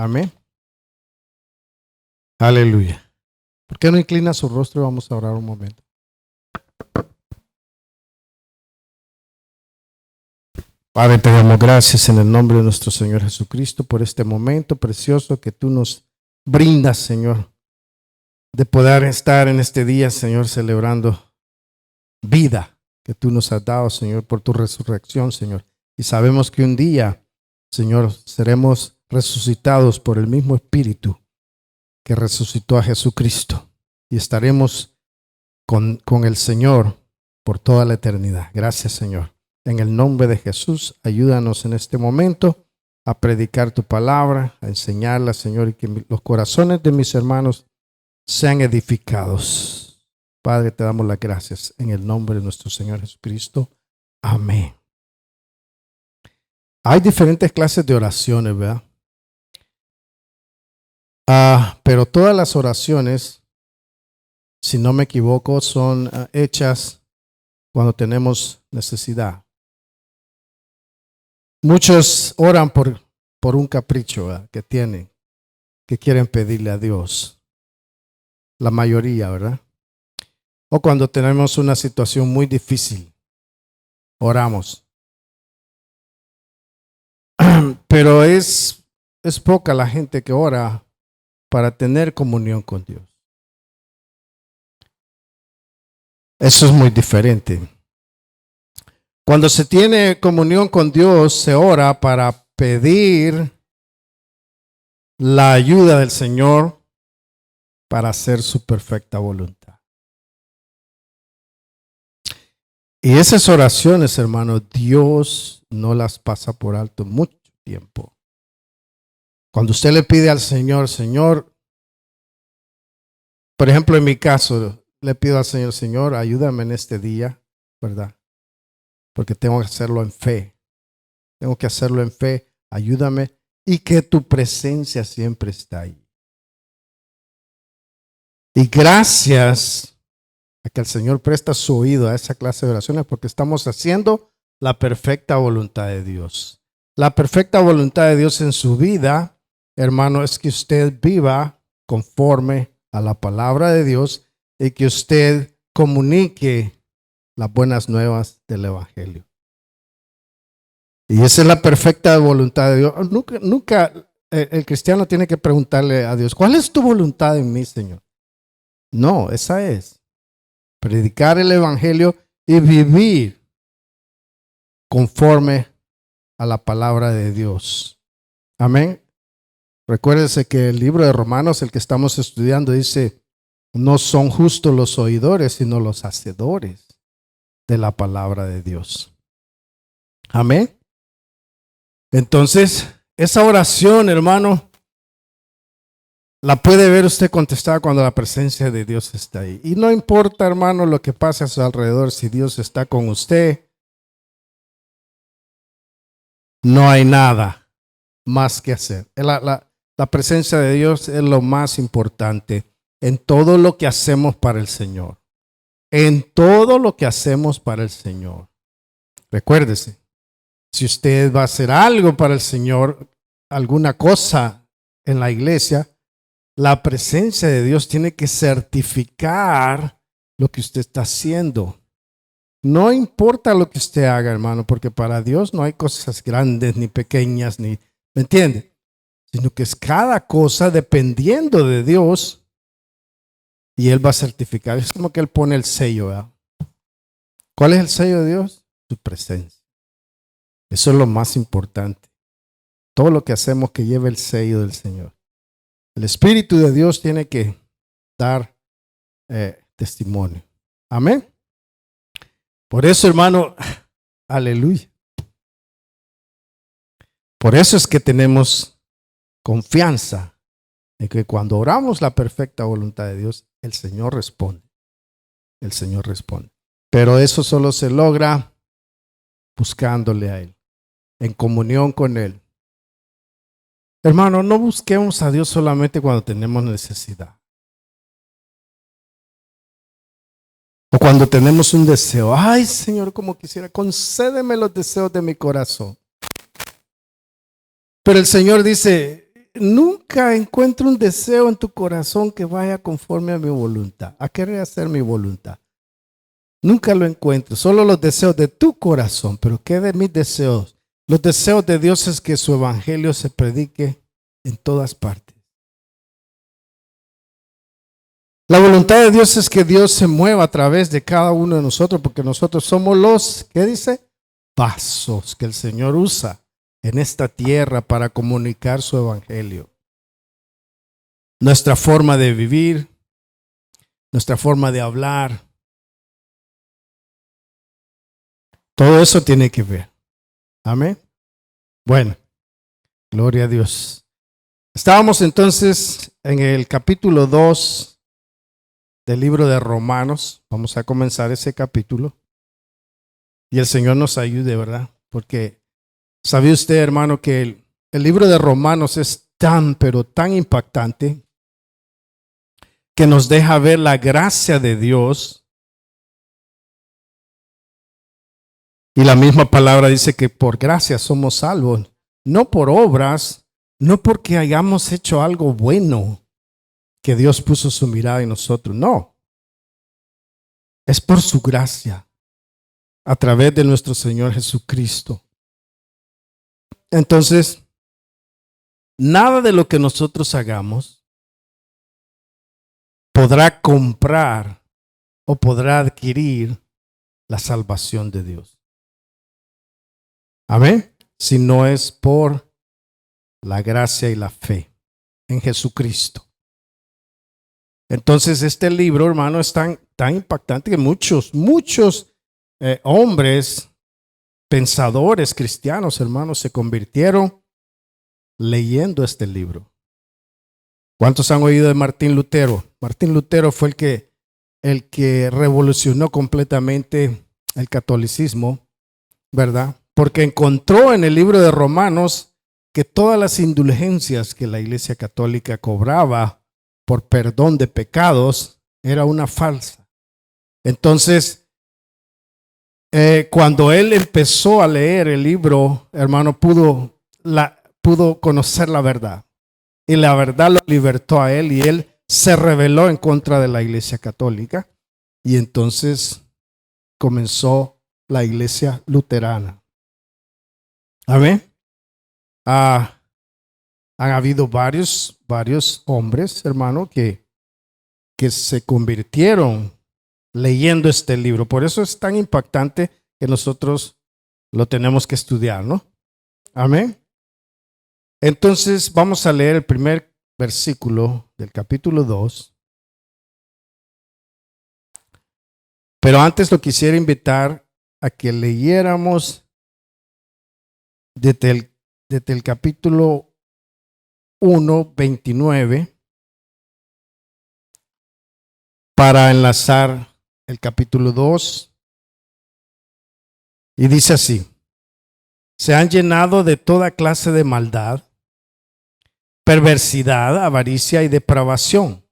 Amén. Aleluya. ¿Por qué no inclina su rostro y vamos a orar un momento? Padre, te damos gracias en el nombre de nuestro Señor Jesucristo por este momento precioso que tú nos brindas, Señor, de poder estar en este día, Señor, celebrando vida que tú nos has dado, Señor, por tu resurrección, Señor. Y sabemos que un día, Señor, seremos resucitados por el mismo Espíritu que resucitó a Jesucristo y estaremos con el Señor por toda la eternidad. Gracias, Señor. En el nombre de Jesús, ayúdanos en este momento a predicar tu palabra, a enseñarla, Señor, y que los corazones de mis hermanos sean edificados. Padre, te damos las gracias en el nombre de nuestro Señor Jesucristo. Amén. Hay diferentes clases de oraciones, ¿verdad? Pero todas las oraciones, si no me equivoco, son hechas cuando tenemos necesidad. Muchos oran por un capricho, ¿verdad?, que tienen, que quieren pedirle a Dios. La mayoría, ¿verdad? O cuando tenemos una situación muy difícil, oramos. Pero es poca la gente que ora para tener comunión con Dios. Eso es muy diferente. Cuando se tiene comunión con Dios, se ora para pedir la ayuda del Señor para hacer su perfecta voluntad. Y esas oraciones, hermanos, Dios no las pasa por alto mucho tiempo. Cuando usted le pide al Señor, Señor, por ejemplo, en mi caso, le pido al Señor, Señor, ayúdame en este día, ¿verdad? Porque tengo que hacerlo en fe. Tengo que hacerlo en fe. Ayúdame y que tu presencia siempre está ahí. Y gracias a que el Señor presta su oído a esa clase de oraciones porque estamos haciendo la perfecta voluntad de Dios. La perfecta voluntad de Dios en su vida, hermano, es que usted viva conforme a la palabra de Dios y que usted comunique las buenas nuevas del Evangelio. Y esa es la perfecta voluntad de Dios. Nunca el cristiano tiene que preguntarle a Dios, ¿cuál es tu voluntad en mí, Señor? No, esa es predicar el Evangelio y vivir conforme a la palabra de Dios. Amén. Recuérdese que el libro de Romanos, el que estamos estudiando, dice, no son justos los oidores, sino los hacedores de la palabra de Dios. Amén. Entonces, esa oración, hermano, la puede ver usted contestada cuando la presencia de Dios está ahí. Y no importa, hermano, lo que pase a su alrededor, si Dios está con usted, no hay nada más que hacer. La presencia de Dios es lo más importante en todo lo que hacemos para el Señor. En todo lo que hacemos para el Señor. Recuérdese, si usted va a hacer algo para el Señor, alguna cosa en la iglesia, la presencia de Dios tiene que certificar lo que usted está haciendo. No importa lo que usted haga, hermano, porque para Dios no hay cosas grandes ni pequeñas, ni, ¿me entiende? Sino que es cada cosa dependiendo de Dios y Él va a certificar. Es como que Él pone el sello, ¿verdad? ¿Cuál es el sello de Dios? Su presencia. Eso es lo más importante. Todo lo que hacemos que lleve el sello del Señor. El Espíritu de Dios tiene que dar testimonio. Amén. Por eso, hermano, aleluya. Por eso es que tenemos confianza en que cuando oramos la perfecta voluntad de Dios, el Señor responde. El Señor responde. Pero eso solo se logra buscándole a Él, en comunión con Él. Hermano, no busquemos a Dios solamente cuando tenemos necesidad. O cuando tenemos un deseo. Ay, Señor, como quisiera, concédeme los deseos de mi corazón. Pero el Señor dice, nunca encuentro un deseo en tu corazón que vaya conforme a mi voluntad, a querer hacer mi voluntad. Nunca lo encuentro, solo los deseos de tu corazón, pero ¿qué de mis deseos? Los deseos de Dios es que su evangelio se predique en todas partes. La voluntad de Dios es que Dios se mueva a través de cada uno de nosotros, porque nosotros somos los, ¿qué dice? Vasos que el Señor usa en esta tierra para comunicar su evangelio. Nuestra forma de vivir, nuestra forma de hablar, todo eso tiene que ver. Amén. Bueno, gloria a Dios. Estábamos entonces en el capítulo 2 del libro de Romanos. Vamos a comenzar ese capítulo. Y el Señor nos ayude, ¿verdad? Porque ¿sabe usted, hermano, que el libro de Romanos es tan, pero tan impactante que nos deja ver la gracia de Dios? Y la misma palabra dice que por gracia somos salvos, no por obras, no porque hayamos hecho algo bueno, que Dios puso su mirada en nosotros. No, es por su gracia, a través de nuestro Señor Jesucristo. Entonces, nada de lo que nosotros hagamos podrá comprar o podrá adquirir la salvación de Dios. Amén. Si no es por la gracia y la fe en Jesucristo. Entonces este libro, hermano, es tan impactante que muchos hombres, pensadores cristianos, hermanos, se convirtieron leyendo este libro. ¿Cuántos han oído de Martín Lutero? Martín Lutero fue el que revolucionó completamente el catolicismo, ¿verdad? Porque encontró en el libro de Romanos que todas las indulgencias que la Iglesia Católica cobraba por perdón de pecados era una falsa. Entonces, cuando él empezó a leer el libro, hermano, pudo conocer la verdad. Y la verdad lo libertó a él y él se rebeló en contra de la Iglesia Católica. Y entonces comenzó la Iglesia Luterana. Amén. Han habido varios hombres, hermano, que se convirtieron leyendo este libro. Por eso es tan impactante que nosotros lo tenemos que estudiar, ¿no? Amén. Entonces vamos a leer el primer versículo del capítulo 2. Pero antes lo quisiera invitar a que leyéramos desde el capítulo 1, 29, para enlazar el capítulo 2. Y dice así: se han llenado de toda clase de maldad, perversidad, avaricia y depravación.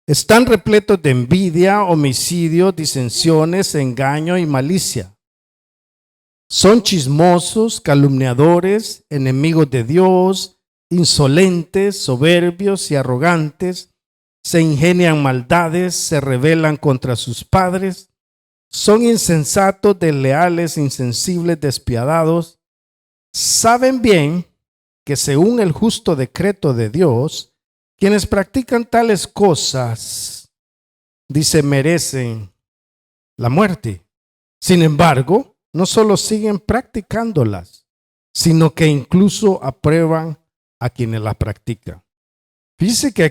Están repletos de envidia, homicidio, disensiones, engaño y malicia. Son chismosos, calumniadores, enemigos de Dios, insolentes, soberbios y arrogantes. Se ingenian maldades, se rebelan contra sus padres. Son insensatos, desleales, insensibles, despiadados. Saben bien que según el justo decreto de Dios, quienes practican tales cosas, dice, merecen la muerte. Sin embargo, no solo siguen practicándolas, sino que incluso aprueban a quienes las practican. Fíjese que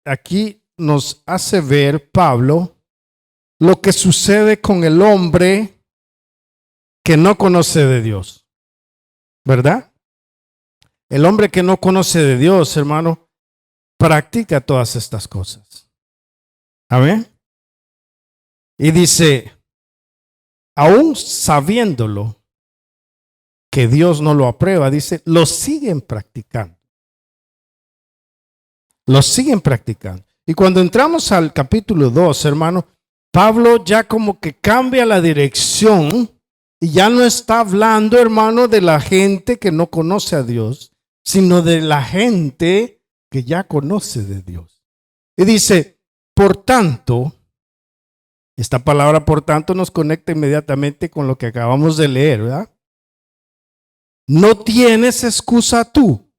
aquí nos hace ver Pablo lo que sucede con el hombre que no conoce de Dios, ¿verdad? El hombre que no conoce de Dios, hermano, practica todas estas cosas. Amén. Y dice, aún sabiéndolo, que Dios no lo aprueba, dice, lo siguen practicando. Lo siguen practicando. Y cuando entramos al capítulo 2, hermano, Pablo ya como que cambia la dirección y ya no está hablando, hermano, de la gente que no conoce a Dios, sino de la gente que ya conoce de Dios. Y dice, por tanto, esta palabra por tanto nos conecta inmediatamente con lo que acabamos de leer, ¿verdad? No tienes excusa tú.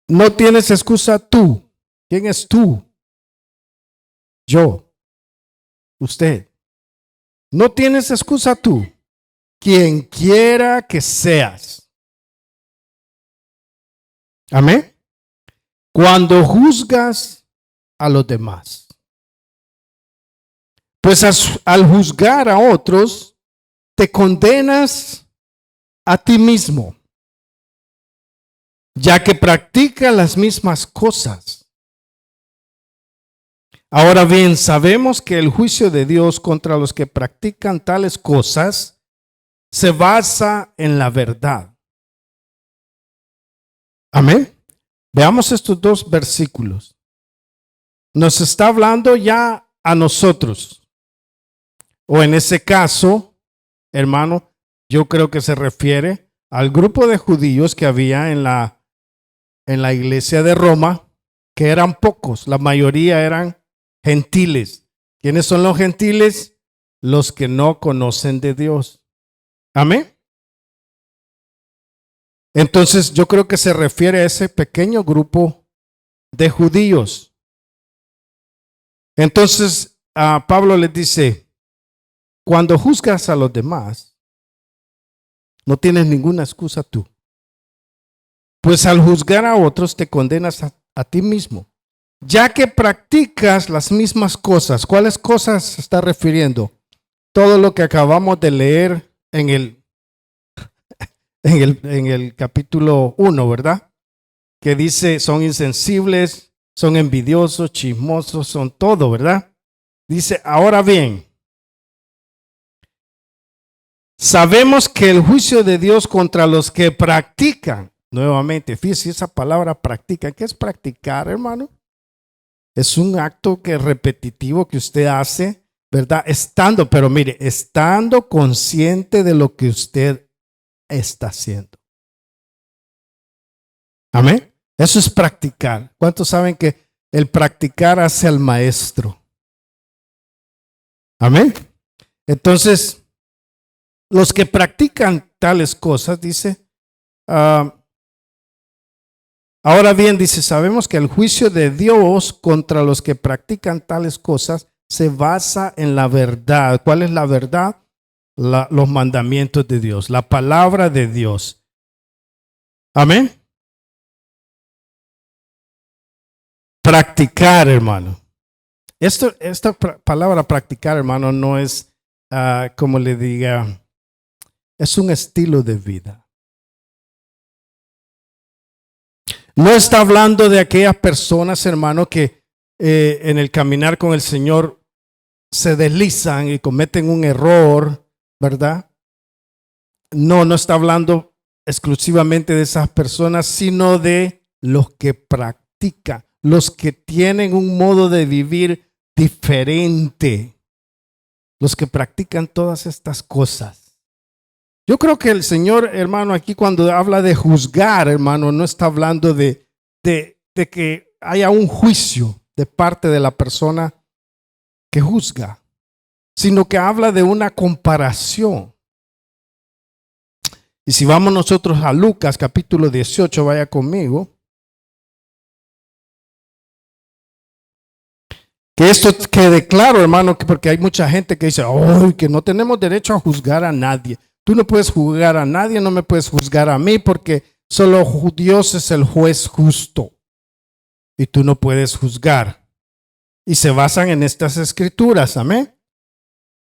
No tienes excusa tú. ¿Quién es tú? Yo. Usted. No tienes excusa tú. Quien quiera que seas. Amén. Cuando juzgas a los demás. Pues al juzgar a otros, te condenas a ti mismo, ya que practicas las mismas cosas. Ahora bien, sabemos que el juicio de Dios contra los que practican tales cosas se basa en la verdad. Amén. Veamos estos dos versículos. Nos está hablando ya a nosotros. O en ese caso, hermano, yo creo que se refiere al grupo de judíos que había en la iglesia de Roma, que eran pocos, la mayoría eran gentiles. ¿Quiénes son los gentiles? Los que no conocen de Dios. Amén. Entonces yo creo que se refiere a ese pequeño grupo de judíos. Entonces Pablo les dice, cuando juzgas a los demás, no tienes ninguna excusa tú. Pues al juzgar a otros te condenas a ti mismo, ya que practicas las mismas cosas. ¿Cuáles cosas se está refiriendo? Todo lo que acabamos de leer en el capítulo 1, ¿verdad? Que dice, son insensibles, son envidiosos, chismosos, son todo, ¿verdad? Dice, ahora bien, sabemos que el juicio de Dios contra los que practican, nuevamente, fíjese esa palabra practican. ¿Qué es practicar, hermano? Es un acto que es repetitivo que usted hace, ¿verdad? Pero mire, estando consciente de lo que usted está haciendo. Amén. Eso es practicar. ¿Cuántos saben que el practicar hace al maestro? Amén. Entonces, los que practican tales cosas, dice, ahora bien, dice, sabemos que el juicio de Dios contra los que practican tales cosas se basa en la verdad. ¿Cuál es la verdad? Los mandamientos de Dios, la palabra de Dios. Amén. Practicar, hermano. Esta palabra practicar, hermano, no es, como le diga, es un estilo de vida. No está hablando de aquellas personas, hermano, que en el caminar con el Señor se deslizan y cometen un error, ¿verdad? No está hablando exclusivamente de esas personas, sino de los que practican, los que tienen un modo de vivir diferente, los que practican todas estas cosas. Yo creo que el Señor, hermano, aquí cuando habla de juzgar, hermano, no está hablando de que haya un juicio de parte de la persona que juzga, sino que habla de una comparación. Y si vamos nosotros a Lucas capítulo 18, vaya conmigo. Que esto quede claro, hermano, porque hay mucha gente que dice, oh, que no tenemos derecho a juzgar a nadie. Tú no puedes juzgar a nadie, no me puedes juzgar a mí, porque solo Dios es el juez justo. Y tú no puedes juzgar. Y se basan en estas escrituras, amén.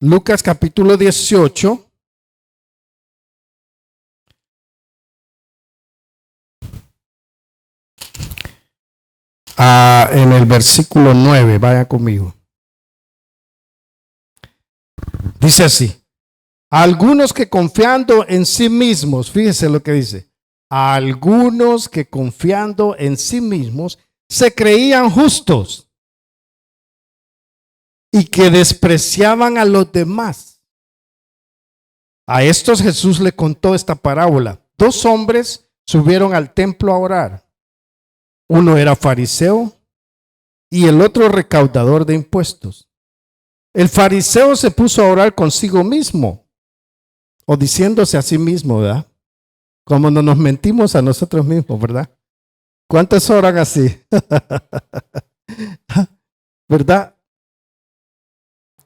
Lucas capítulo 18. En el versículo 9, vaya conmigo. Dice así: algunos que confiando en sí mismos, fíjese lo que dice, algunos que confiando en sí mismos se creían justos y que despreciaban a los demás. A estos Jesús le contó esta parábola. 2 hombres subieron al templo a orar. Uno era fariseo y el otro recaudador de impuestos. El fariseo se puso a orar consigo mismo, o diciéndose a sí mismo, ¿verdad? Como no nos mentimos a nosotros mismos, ¿verdad? ¿Cuántos oran así? ¿Verdad?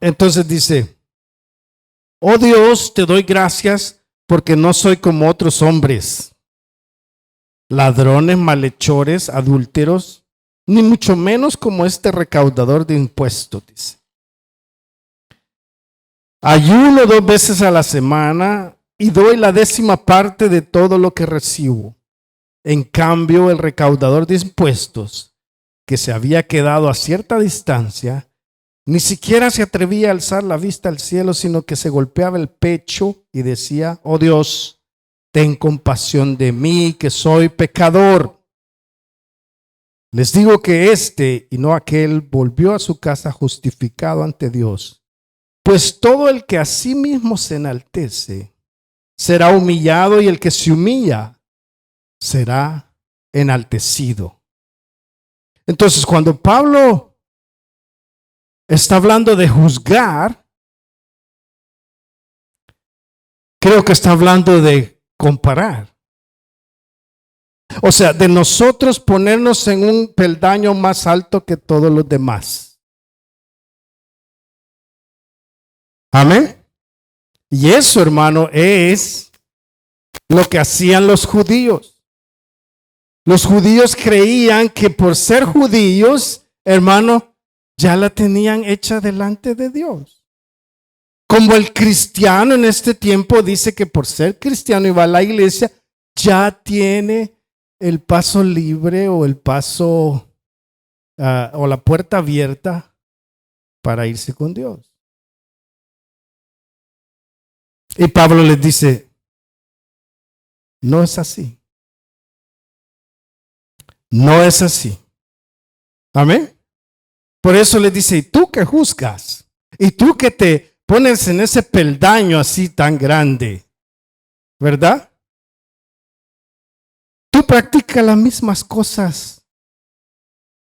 Entonces dice, oh Dios, te doy gracias porque no soy como otros hombres, ladrones, malhechores, adúlteros, ni mucho menos como este recaudador de impuestos, dice. Ayuno 2 veces a la semana y doy la 10ª parte de todo lo que recibo. En cambio, el recaudador de impuestos, que se había quedado a cierta distancia, ni siquiera se atrevía a alzar la vista al cielo, sino que se golpeaba el pecho y decía, oh Dios, ten compasión de mí, que soy pecador. Les digo que este y no aquel volvió a su casa justificado ante Dios. Pues todo el que a sí mismo se enaltece será humillado, y el que se humilla será enaltecido. Entonces, cuando Pablo está hablando de juzgar, creo que está hablando de comparar. O sea, de nosotros ponernos en un peldaño más alto que todos los demás. Amén. Y eso, hermano, es lo que hacían los judíos. Los judíos creían que por ser judíos, hermano, ya la tenían hecha delante de Dios. Como el cristiano en este tiempo dice que por ser cristiano y va a la iglesia, ya tiene el paso libre o el paso o la puerta abierta para irse con Dios. Y Pablo les dice, no es así. No es así. Amén. Por eso les dice, ¿y tú que juzgas? ¿Y tú que te pones en ese peldaño así tan grande? ¿Verdad? Tú practicas las mismas cosas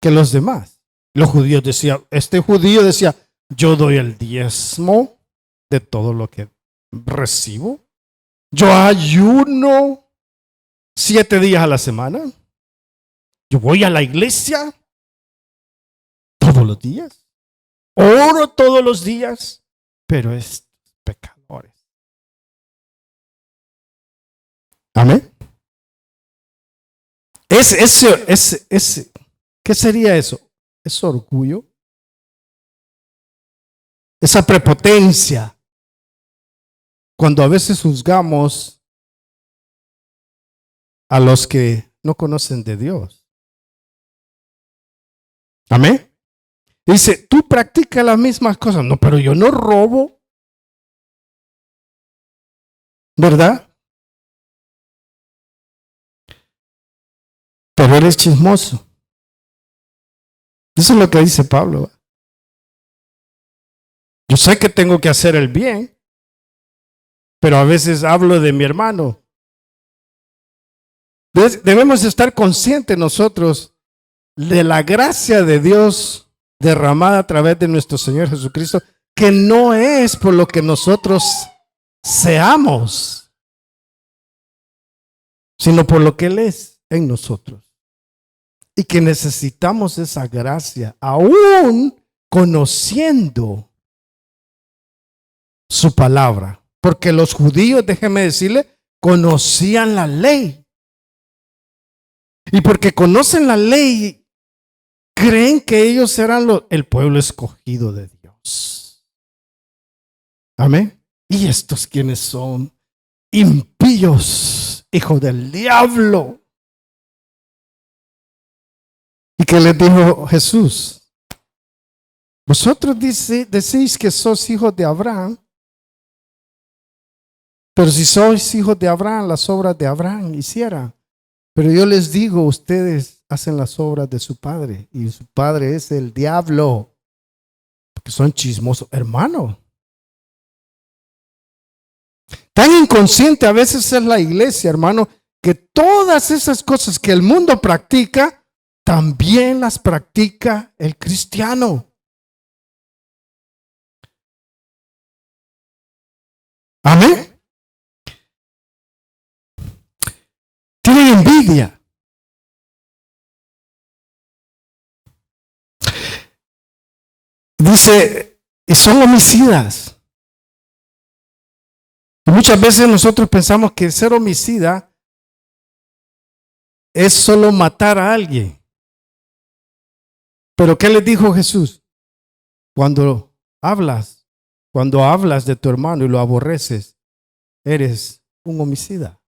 que los demás. Los judíos decían, este judío decía, yo doy el diezmo de todo lo que recibo. Yo ayuno 7 días a la semana. Yo voy a la iglesia todos los días. Oro todos los días. Pero es pecadores. Amén. ¿Qué sería eso? Es orgullo. Esa prepotencia. Cuando a veces juzgamos a los que no conocen de Dios. Amén. Dice, tú practicas las mismas cosas. No, pero yo no robo. ¿Verdad? Pero eres chismoso. Eso es lo que dice Pablo. Yo sé que tengo que hacer el bien, pero a veces hablo de mi hermano. Debemos estar conscientes nosotros de la gracia de Dios derramada a través de nuestro Señor Jesucristo, que no es por lo que nosotros seamos, sino por lo que Él es en nosotros. Y que necesitamos esa gracia, aún conociendo su palabra. Porque los judíos, déjeme decirle, conocían la ley. Y porque conocen la ley, creen que ellos eran el pueblo escogido de Dios. Amén. ¿Y estos quiénes son? Impíos, hijos del diablo. ¿Y qué les dijo Jesús? Vosotros decís que sois hijos de Abraham, pero si sois hijos de Abraham, las obras de Abraham hicieran. Pero yo les digo, ustedes hacen las obras de su padre, y su padre es el diablo, porque son chismosos. Hermano, tan inconsciente a veces es la iglesia, hermano, que todas esas cosas que el mundo practica, también las practica el cristiano. Amén. Tienen envidia. Dice, y son homicidas. Y muchas veces nosotros pensamos que ser homicida es solo matar a alguien. Pero ¿qué les dijo Jesús? Cuando hablas de tu hermano y lo aborreces, eres un homicida.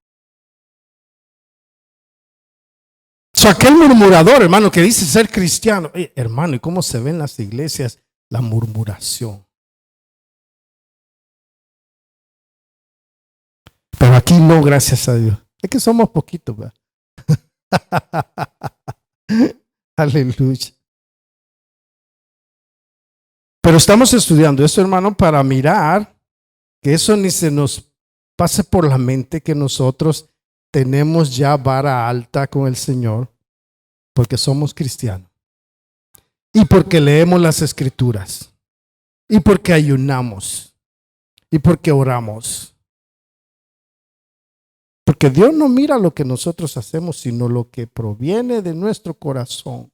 Aquel murmurador, hermano, que dice ser cristiano. Hermano, ¿y cómo se ve en las iglesias la murmuración? Pero aquí no, gracias a Dios. Es que somos poquitos, ¿verdad? Aleluya. Pero estamos estudiando esto, hermano, para mirar que eso ni se nos pase por la mente que nosotros tenemos ya vara alta con el Señor, porque somos cristianos. Y porque leemos las escrituras. Y porque ayunamos. Y porque oramos. Porque Dios no mira lo que nosotros hacemos, sino lo que proviene de nuestro corazón.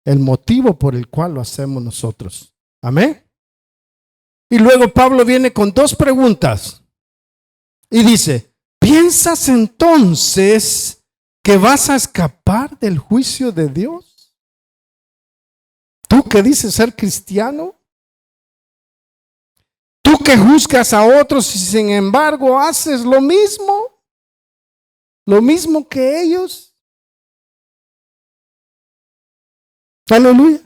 El motivo por el cual lo hacemos nosotros. Amén. Y luego Pablo viene con dos preguntas. Y dice, ¿piensas entonces que vas a escapar del juicio de Dios? ¿Tú que dices ser cristiano? ¿Tú que juzgas a otros y sin embargo haces lo mismo? ¿Lo mismo que ellos? Aleluya.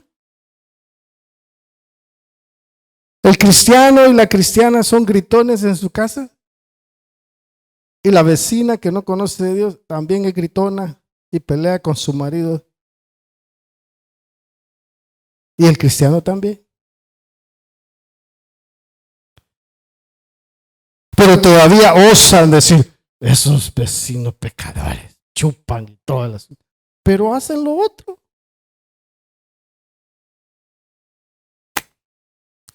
El cristiano y la cristiana son gritones en su casa. Y la vecina que no conoce de Dios también es gritona y pelea con su marido. Y el cristiano también. Pero todavía osan decir, esos vecinos pecadores chupan y todas las... Pero hacen lo otro.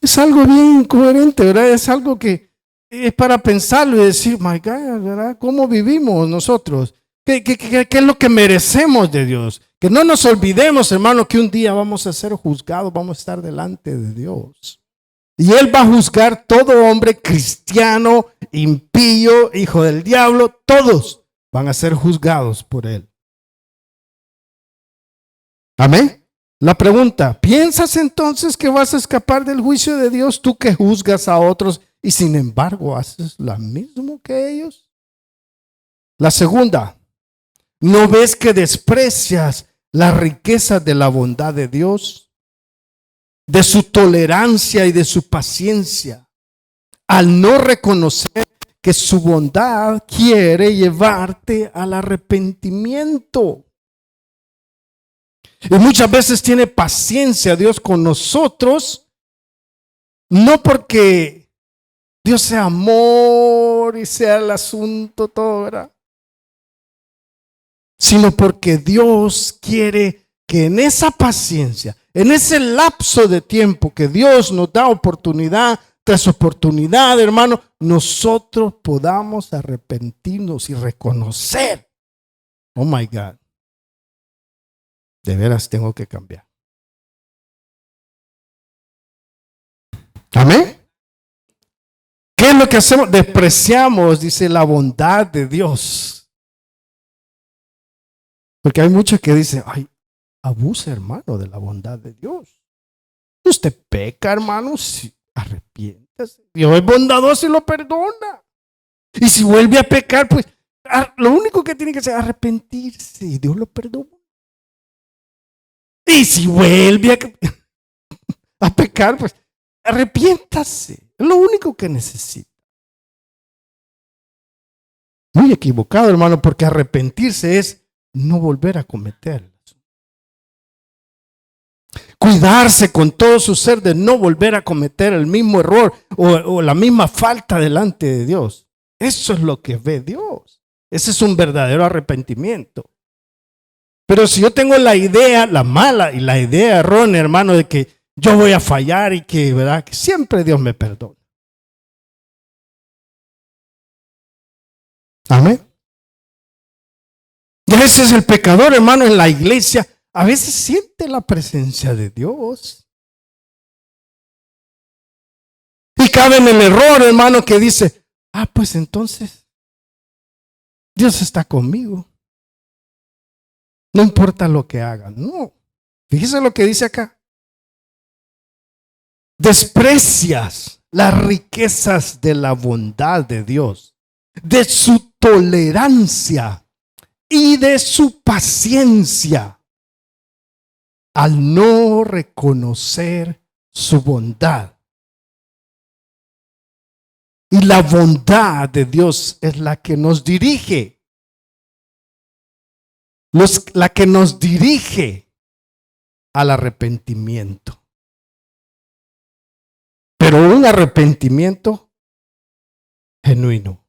Es algo bien incoherente, ¿verdad? Es algo que es para pensarlo y decir, my God, ¿verdad? ¿Cómo vivimos nosotros? ¿Qué es lo que merecemos de Dios? Que no nos olvidemos, hermano, que un día vamos a ser juzgados, vamos a estar delante de Dios. Y Él va a juzgar todo hombre cristiano, impío, hijo del diablo, todos van a ser juzgados por Él. Amén. La pregunta, ¿piensas entonces que vas a escapar del juicio de Dios, tú que juzgas a otros y sin embargo haces lo mismo que ellos? La segunda, ¿no ves que desprecias la riqueza de la bondad de Dios, de su tolerancia y de su paciencia, al no reconocer que su bondad quiere llevarte al arrepentimiento? Y muchas veces tiene paciencia Dios con nosotros, no porque Dios sea amor y sea el asunto todo, ¿verdad? Sino porque Dios quiere que en esa paciencia, en ese lapso de tiempo que Dios nos da oportunidad tras oportunidad, hermano, nosotros podamos arrepentirnos y reconocer, oh my God, de veras tengo que cambiar. Amén. ¿Qué es lo que hacemos? Despreciamos, dice, la bondad de Dios. Porque hay muchos que dicen, ay, abusa, hermano, de la bondad de Dios. Usted peca, hermano, si arrepiéntase. Dios es bondadoso y lo perdona. Y si vuelve a pecar, pues lo único que tiene que hacer es arrepentirse y Dios lo perdona. Y si vuelve a pecar, pues arrepiéntase. Es lo único que necesita. Muy equivocado, hermano, porque arrepentirse es no volver a cometerlos. Cuidarse con todo su ser de no volver a cometer el mismo error o la misma falta delante de Dios. Eso es lo que ve Dios. Ese es un verdadero arrepentimiento. Pero si yo tengo la idea, la mala y la idea errónea, hermano, de que yo voy a fallar y que, ¿verdad?, que siempre Dios me perdona. Amén. Y a veces el pecador, hermano, en la iglesia, a veces siente la presencia de Dios. Y cabe en el error, hermano, que dice, pues entonces Dios está conmigo. No importa lo que haga. No. Fíjese lo que dice acá. Desprecias las riquezas de la bondad de Dios, de su tolerancia y de su paciencia, al no reconocer su bondad. Y la bondad de Dios es la que nos dirige. La que nos dirige al arrepentimiento. Pero un arrepentimiento genuino.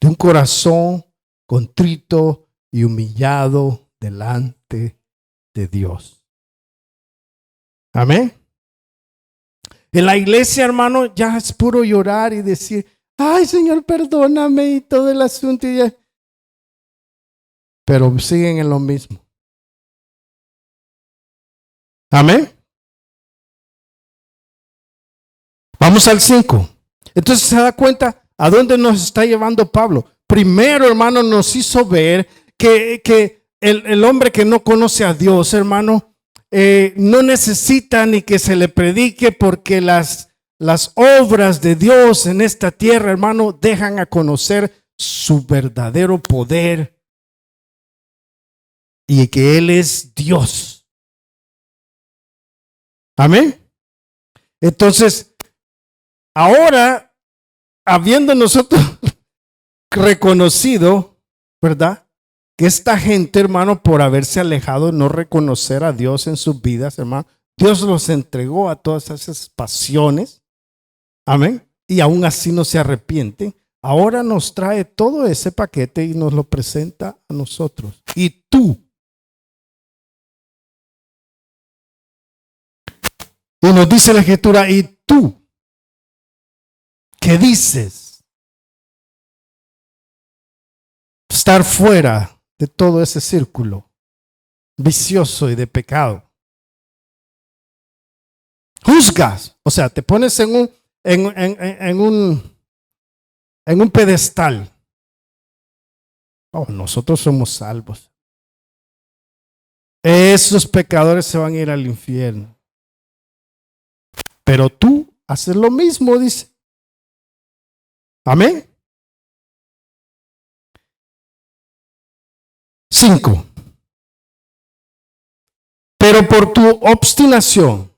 De un corazón contrito y humillado delante de Dios. Amén. En la iglesia, hermano, ya es puro llorar y decir, ay, Señor, perdóname y todo el asunto. Pero siguen en lo mismo. Amén. Vamos al 5. Entonces se da cuenta a dónde nos está llevando Pablo. Primero, hermano, nos hizo ver que el hombre que no conoce a Dios, hermano, no necesita ni que se le predique, porque las obras de Dios en esta tierra, hermano, dejan a conocer su verdadero poder y que Él es Dios. Amén. Entonces, ahora, habiendo nosotros reconocido, ¿verdad?, que esta gente, hermano, por haberse alejado, no reconocer a Dios en sus vidas, hermano, Dios los entregó a todas esas pasiones. Amén. Y aún así no se arrepienten. Ahora nos trae todo ese paquete y nos lo presenta a nosotros. Y tú. Y nos dice la Escritura, y tú, ¿qué dices? Estar fuera de todo ese círculo vicioso y de pecado. Juzgas, o sea, te pones en un pedestal. Nosotros somos salvos. Esos pecadores se van a ir al infierno. Pero tú haces lo mismo, dice. Amén. 5. Pero por tu obstinación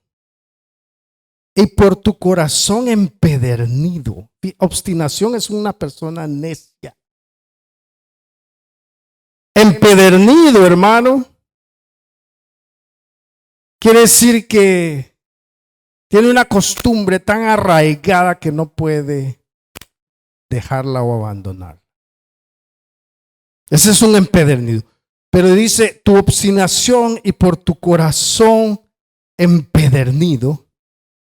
y por tu corazón empedernido. Obstinación es una persona necia. Empedernido, hermano, quiere decir que tiene una costumbre tan arraigada que no puede dejarla o abandonarla. Ese es un empedernido. Pero dice, tu obstinación y por tu corazón empedernido,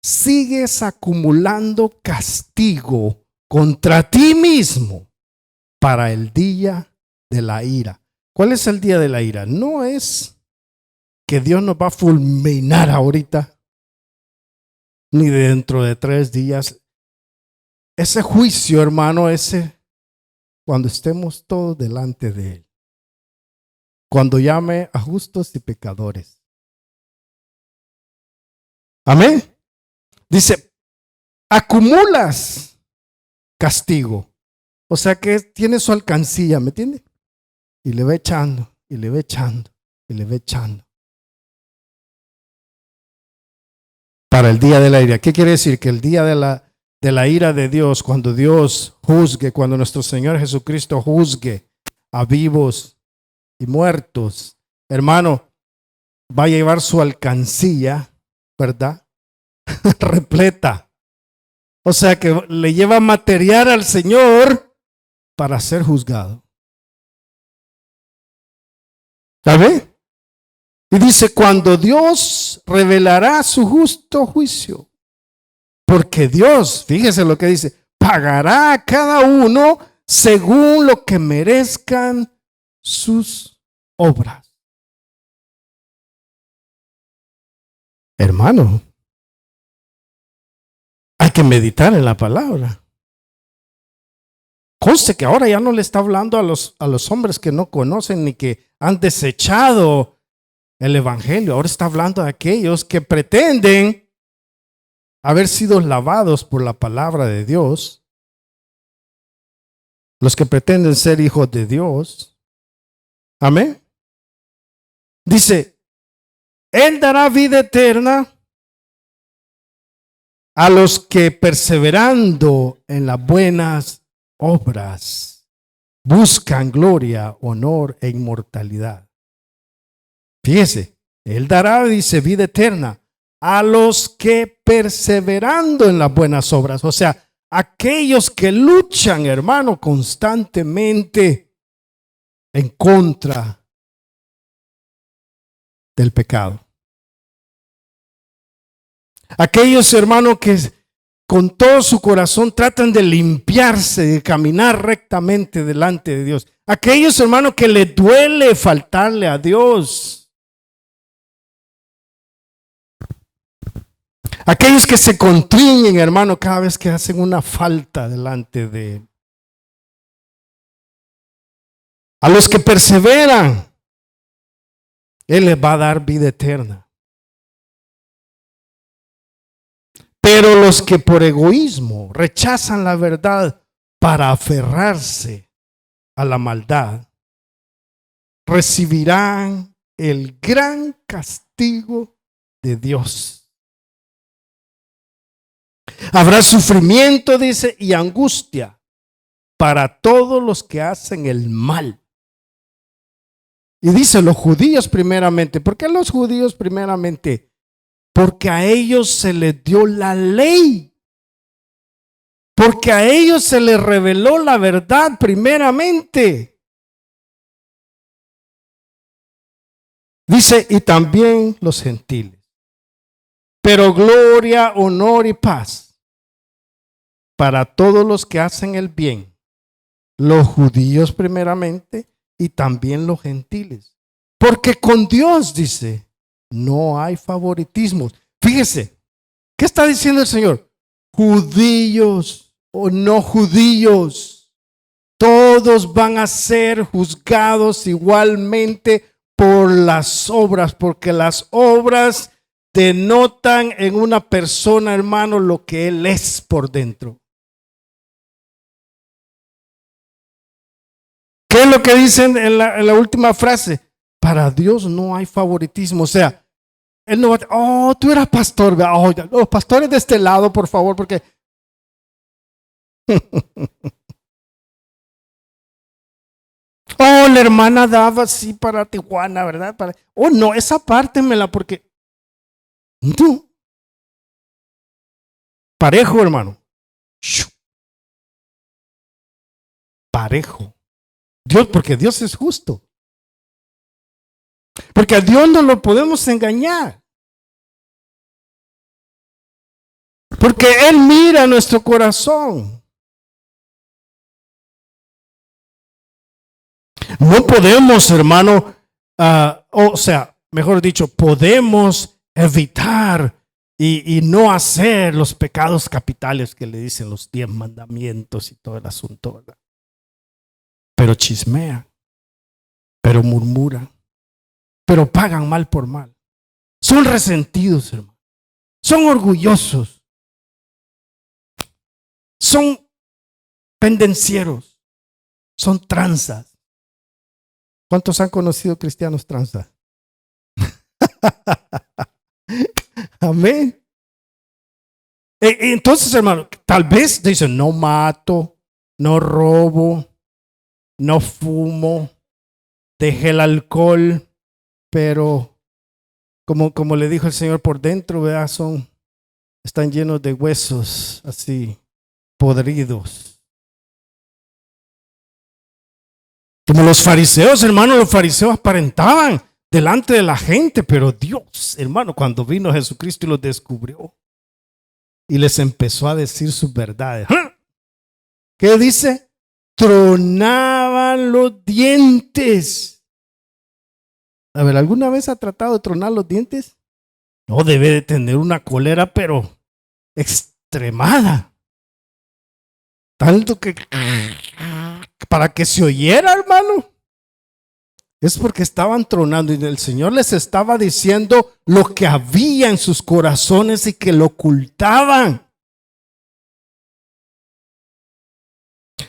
sigues acumulando castigo contra ti mismo para el día de la ira. ¿Cuál es el día de la ira? No es que Dios nos va a fulminar ahorita, ni dentro de 3 días. Ese juicio, hermano, cuando estemos todos delante de Él. Cuando llame a justos y pecadores. Amén. Dice, acumulas castigo. O sea que tiene su alcancía, ¿me entiende? Y le va echando, y le va echando, y le va echando. Para el día de la ira. ¿Qué quiere decir? Que el día de la ira de Dios, cuando Dios juzgue, cuando nuestro Señor Jesucristo juzgue a vivos y muertos, hermano, va a llevar su alcancía, ¿verdad? Repleta. O sea que le lleva material al Señor para ser juzgado. ¿Sabe? Y dice, cuando Dios revelará su justo juicio, porque Dios, fíjese lo que dice, pagará a cada uno según lo que merezcan sus obras. Hermano, hay que meditar en la palabra. Conste que ahora ya no le está hablando a los hombres que no conocen ni que han desechado el evangelio. Ahora está hablando a aquellos que pretenden haber sido lavados por la palabra de Dios. Los que pretenden ser hijos de Dios. Amén. Dice, Él dará vida eterna a los que perseverando en las buenas obras buscan gloria, honor e inmortalidad. Fíjese, Él dará, dice, vida eterna a los que perseverando en las buenas obras, o sea, aquellos que luchan, hermano, constantemente en contra del pecado. Aquellos, hermanos, que con todo su corazón tratan de limpiarse, de caminar rectamente delante de Dios. Aquellos, hermanos, que les duele faltarle a Dios. Aquellos que se contriñen, hermano, cada vez que hacen una falta delante de Él. A los que perseveran, Él les va a dar vida eterna. Pero los que por egoísmo rechazan la verdad para aferrarse a la maldad, recibirán el gran castigo de Dios. Habrá sufrimiento, dice, y angustia para todos los que hacen el mal. Y dice los judíos primeramente. ¿Por qué los judíos primeramente? Porque a ellos se les dio la ley. Porque a ellos se les reveló la verdad primeramente. Dice, y también los gentiles. Pero gloria, honor y paz para todos los que hacen el bien. Los judíos primeramente y también los gentiles. Porque con Dios, dice, no hay favoritismos. Fíjese, ¿qué está diciendo el Señor? Judíos o no judíos, todos van a ser juzgados igualmente por las obras, porque las obras denotan en una persona, hermano, lo que él es por dentro. ¿Qué es lo que dicen en la última frase? Para Dios no hay favoritismo. O sea, Él no va a tú eras pastor. Los pastores de este lado, por favor, porque... la hermana daba así para Tijuana, ¿verdad? No, esa pártemela porque... No. Parejo, hermano. Parejo. Dios, porque Dios es justo. Porque a Dios no lo podemos engañar. Porque Él mira nuestro corazón. No podemos, hermano, mejor dicho, podemos evitar y no hacer los pecados capitales que le dicen los 10 mandamientos y todo el asunto, ¿verdad? Pero chismean, pero murmuran, pero pagan mal por mal. Son resentidos, hermano. Son orgullosos. Son pendencieros. Son tranzas. ¿Cuántos han conocido cristianos tranzas? Amén. Entonces, hermano, tal vez dicen, no mato, no robo, no fumo, dejé el alcohol, pero como le dijo el Señor, por dentro, ¿verdad? Están llenos de huesos así, podridos. Como los fariseos, hermano, los fariseos aparentaban delante de la gente, pero Dios, hermano, cuando vino Jesucristo y los descubrió y les empezó a decir sus verdades. ¿Qué dice? Tronaban los dientes. A ver, ¿alguna vez ha tratado de tronar los dientes? No, debe de tener una cólera, pero extremada. Tanto que para que se oyera, hermano. Es porque estaban tronando y el Señor les estaba diciendo lo que había en sus corazones y que lo ocultaban.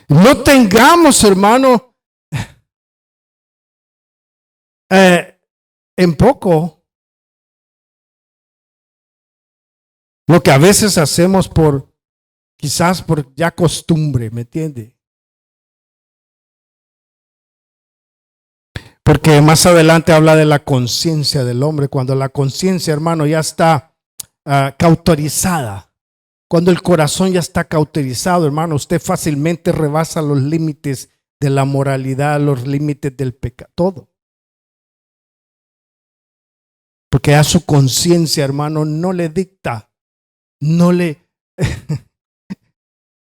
No tengamos, hermano, en poco lo que a veces hacemos quizás por ya costumbre, ¿me entiende? Porque más adelante habla de la conciencia del hombre, cuando la conciencia, hermano, ya está cauterizada. Cuando el corazón ya está cauterizado, hermano, usted fácilmente rebasa los límites de la moralidad, los límites del pecado, todo. Porque a su conciencia, hermano, no le dicta, no le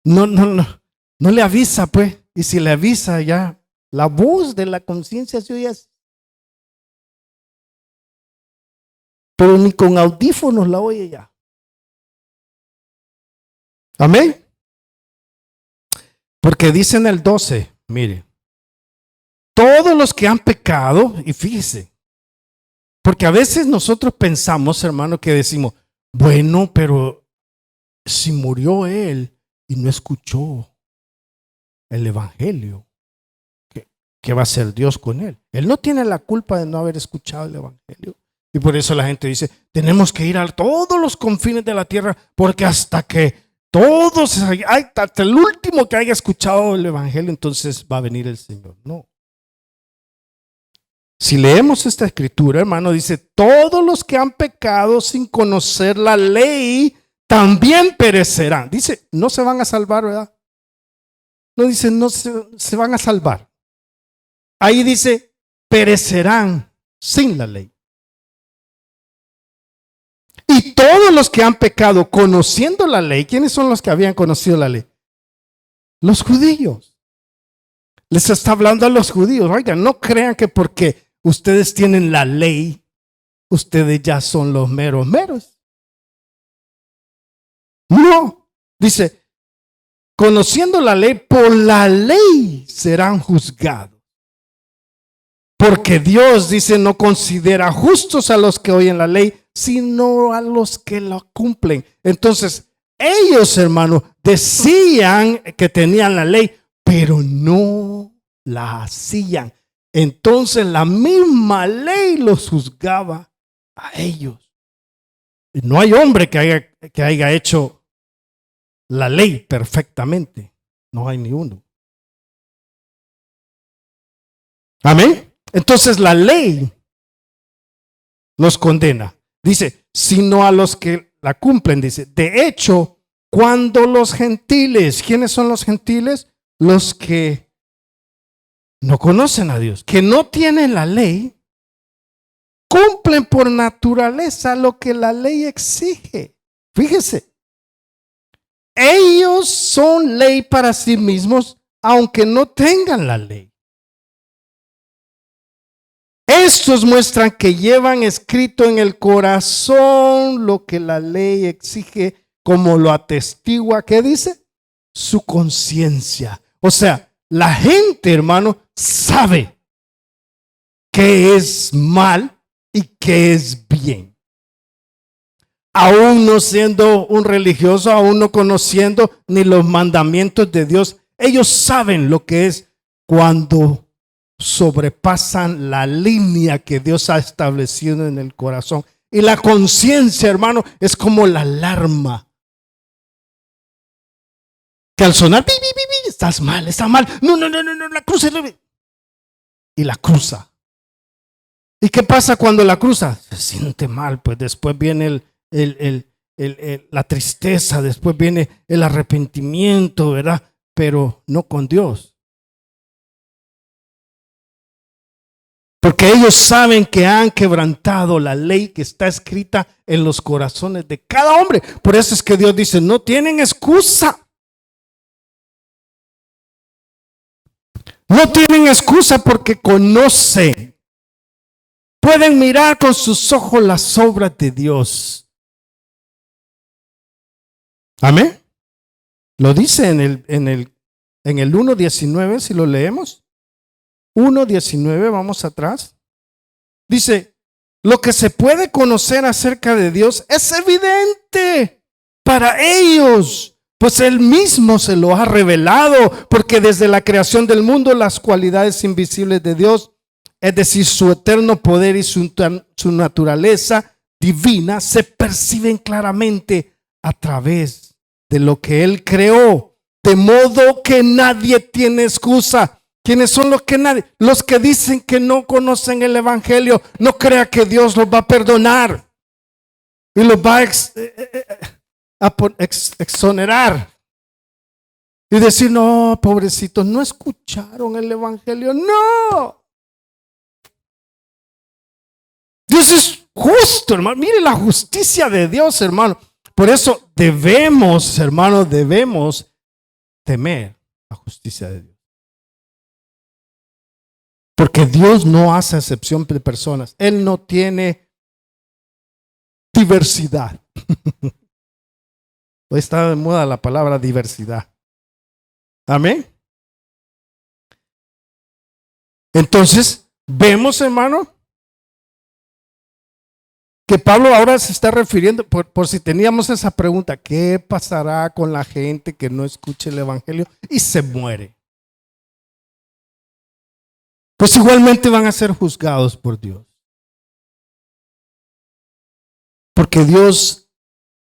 no le avisa, pues. Y si le avisa ya, la voz de la conciencia se oye así. Pero ni con audífonos la oye ya. Amén. Porque dice en el 12, mire, todos los que han pecado, y fíjese, porque a veces nosotros pensamos, hermano, que decimos, bueno, pero si murió él y no escuchó el evangelio, ¿qué va a hacer Dios con él? Él no tiene la culpa de no haber escuchado el evangelio. Y por eso la gente dice, tenemos que ir a todos los confines de la tierra, porque hasta que todos, hasta el último que haya escuchado el evangelio, entonces va a venir el Señor. No. Si leemos esta escritura, hermano, dice, todos los que han pecado sin conocer la ley, también perecerán. Dice, no se van a salvar, ¿verdad? No dice, no se van a salvar. Ahí dice, perecerán sin la ley. Y todos los que han pecado conociendo la ley, ¿quiénes son los que habían conocido la ley? Los judíos. Les está hablando a los judíos. Oigan, no crean que porque ustedes tienen la ley, ustedes ya son los meros meros. No, dice, conociendo la ley, por la ley serán juzgados. Porque Dios, dice, no considera justos a los que oyen la ley, sino a los que la cumplen. Entonces, ellos, hermanos, decían que tenían la ley, pero no la hacían. Entonces, la misma ley los juzgaba a ellos. Y no hay hombre que haya hecho la ley perfectamente. No hay ni uno. Amén. Entonces la ley los condena. Dice, sino a los que la cumplen, dice. De hecho, cuando los gentiles, ¿quiénes son los gentiles? Los que no conocen a Dios, que no tienen la ley, cumplen por naturaleza lo que la ley exige. Fíjese, ellos son ley para sí mismos, aunque no tengan la ley. Estos muestran que llevan escrito en el corazón lo que la ley exige, como lo atestigua, ¿qué dice? Su conciencia. O sea, la gente, hermano, sabe qué es mal y qué es bien. Aún no siendo un religioso, aún no conociendo ni los mandamientos de Dios, ellos saben lo que es cuando sobrepasan la línea que Dios ha establecido en el corazón. Y la conciencia, hermano, es como la alarma que al sonar, estás mal, está mal, no, la cruza. Y la cruza. ¿Y qué pasa cuando la cruza? Se siente mal, pues después viene la tristeza, después viene el arrepentimiento, ¿verdad? Pero no con Dios. Porque ellos saben que han quebrantado la ley que está escrita en los corazones de cada hombre. Por eso es que Dios dice, no tienen excusa. No tienen excusa porque conocen. Pueden mirar con sus ojos las obras de Dios. Amén. Lo dice en el 1:19, si lo leemos. 1:19, vamos atrás. Dice, lo que se puede conocer acerca de Dios es evidente para ellos, pues Él mismo se lo ha revelado, porque desde la creación del mundo las cualidades invisibles de Dios, es decir, su eterno poder y su naturaleza divina, se perciben claramente a través de lo que Él creó, de modo que nadie tiene excusa. ¿Quiénes son los que nadie? Los que dicen que no conocen el evangelio. No crea que Dios los va a perdonar y los va a exonerar y decir, no, pobrecitos, no escucharon el evangelio. No, Dios es justo, hermano. Mire la justicia de Dios, hermano. Por eso debemos, hermano, debemos temer la justicia de Dios. Porque Dios no hace excepción de personas. Él no tiene diversidad. Hoy está de moda la palabra diversidad. Amén. Entonces, vemos, hermano, que Pablo ahora se está refiriendo, por si teníamos esa pregunta, ¿qué pasará con la gente que no escuche el evangelio y se muere? Pues igualmente van a ser juzgados por Dios. Porque Dios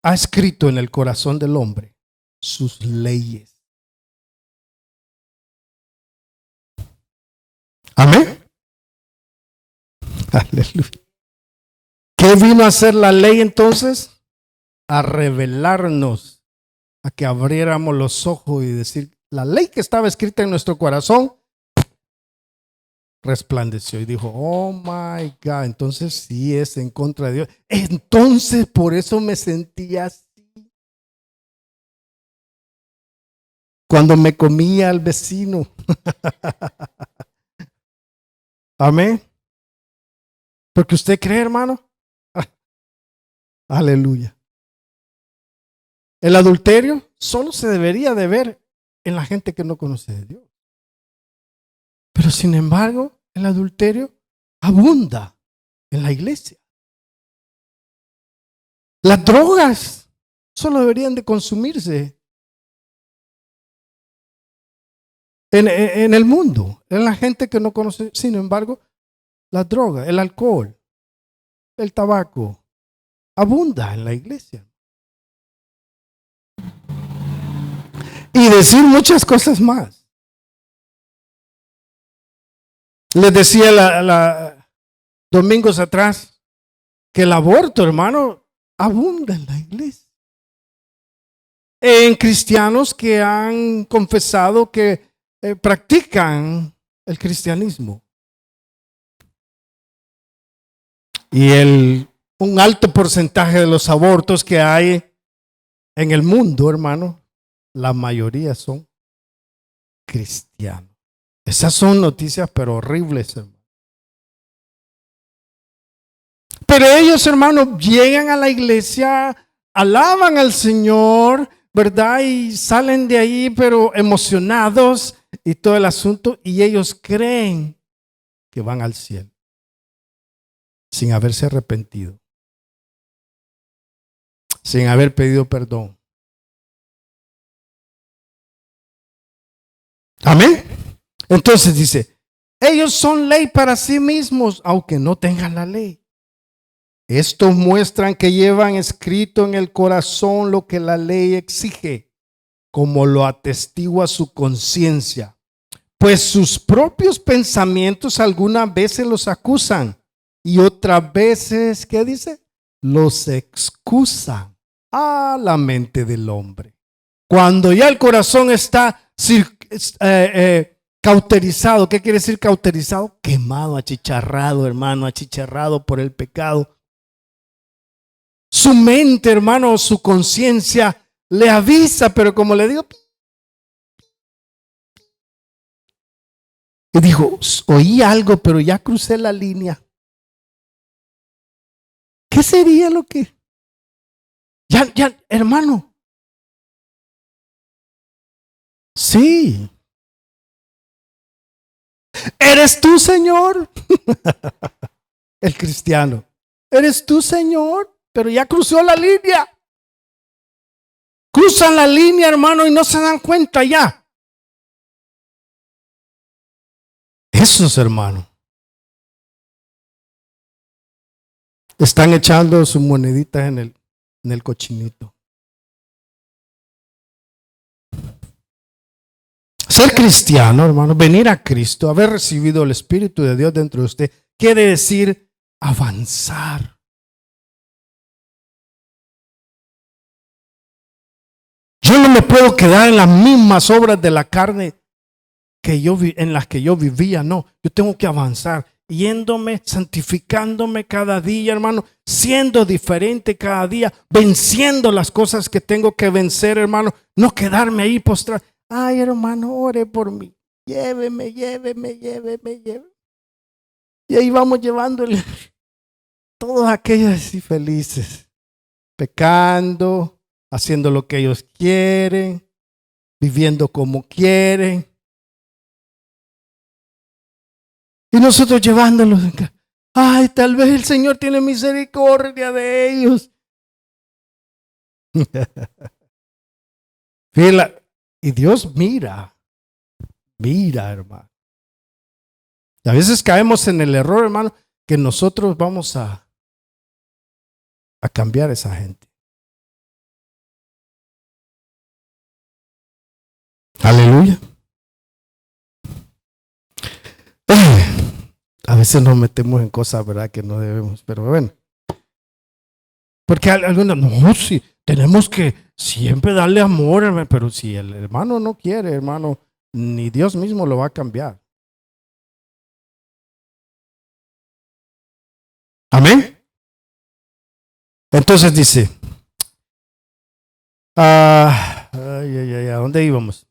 ha escrito en el corazón del hombre sus leyes. Amén. Aleluya. ¿Qué vino a hacer la ley entonces? A revelarnos, a que abriéramos los ojos y decir, la ley que estaba escrita en nuestro corazón resplandeció y dijo, oh my God, entonces sí es en contra de Dios. Entonces por eso me sentía así. Cuando me comía al vecino. Amén. Porque usted cree, hermano. Aleluya. El adulterio solo se debería de ver en la gente que no conoce de Dios. Pero sin embargo, el adulterio abunda en la iglesia. Las drogas solo deberían de consumirse en el mundo, en la gente que no conoce. Sin embargo, las drogas, el alcohol, el tabaco, abunda en la iglesia. Y decir muchas cosas más. Les decía domingos atrás que el aborto, hermano, abunda en la iglesia. En cristianos que han confesado que practican el cristianismo. Y un alto porcentaje de los abortos que hay en el mundo, hermano, la mayoría son cristianos. Esas son noticias, pero horribles, hermano. Pero ellos, hermano, llegan a la iglesia, alaban al Señor, ¿verdad? Y salen de ahí, pero emocionados y todo el asunto. Y ellos creen que van al cielo sin haberse arrepentido, sin haber pedido perdón. Amén. Entonces dice, ellos son ley para sí mismos, aunque no tengan la ley. Estos muestran que llevan escrito en el corazón lo que la ley exige, como lo atestigua su conciencia. Pues sus propios pensamientos algunas veces los acusan y otras veces, ¿qué dice? Los excusan a la mente del hombre. Cuando ya el corazón está Cauterizado. ¿Qué quiere decir cauterizado? Quemado, achicharrado, hermano, achicharrado por el pecado. Su mente, hermano, su conciencia le avisa, pero como le digo, y dijo, oí algo, pero ya crucé la línea. ¿Qué sería lo que? Ya, hermano. Sí. ¿Eres tú, Señor? El cristiano. ¿Eres tú, Señor? Pero ya cruzó la línea. Cruzan la línea, hermano, y no se dan cuenta ya. Esos, hermano, están echando sus moneditas en el cochinito. Ser cristiano, hermano, venir a Cristo, haber recibido el Espíritu de Dios dentro de usted, quiere decir avanzar. Yo no me puedo quedar en las mismas obras de la carne en las que yo vivía, no. Yo tengo que avanzar, yéndome, santificándome cada día, hermano, siendo diferente cada día, venciendo las cosas que tengo que vencer, hermano, no quedarme ahí postrado. Ay, hermano, ore por mí. Lléveme. Y ahí vamos llevándole todos aquellos así felices, pecando, haciendo lo que ellos quieren, viviendo como quieren. Y nosotros llevándolos. Ay, tal vez el Señor tiene misericordia de ellos. Y Dios mira, hermano. A veces caemos en el error, hermano, que nosotros vamos a cambiar a esa gente. Aleluya. A veces nos metemos en cosas, ¿verdad?, que no debemos, pero bueno. Porque algunos, no, sí, tenemos que siempre darle amor, hermano, pero si el hermano no quiere, hermano, ni Dios mismo lo va a cambiar. Amén. Entonces dice, ¿a dónde íbamos?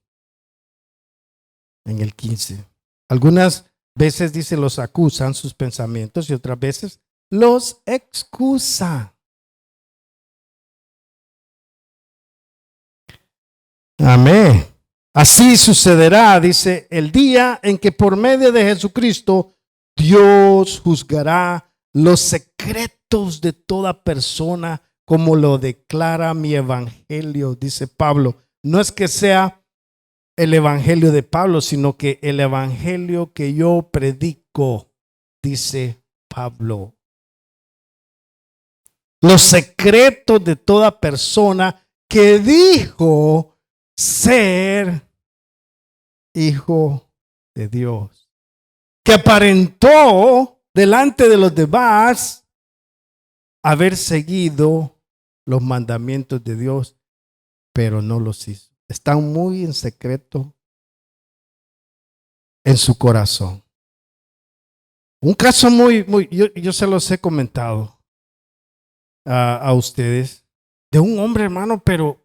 En el 15. Algunas veces dice los acusan sus pensamientos y otras veces los excusa. Amén. Así sucederá, dice, el día en que por medio de Jesucristo Dios juzgará los secretos de toda persona, como lo declara mi evangelio, dice Pablo. No es que sea el evangelio de Pablo, sino que el evangelio que yo predico, dice Pablo. Los secretos de toda persona que dijo ser hijo de Dios, que aparentó delante de los demás haber seguido los mandamientos de Dios, pero no los hizo. Están muy en secreto en su corazón. Un caso yo se los he comentado a ustedes, de un hombre, hermano, pero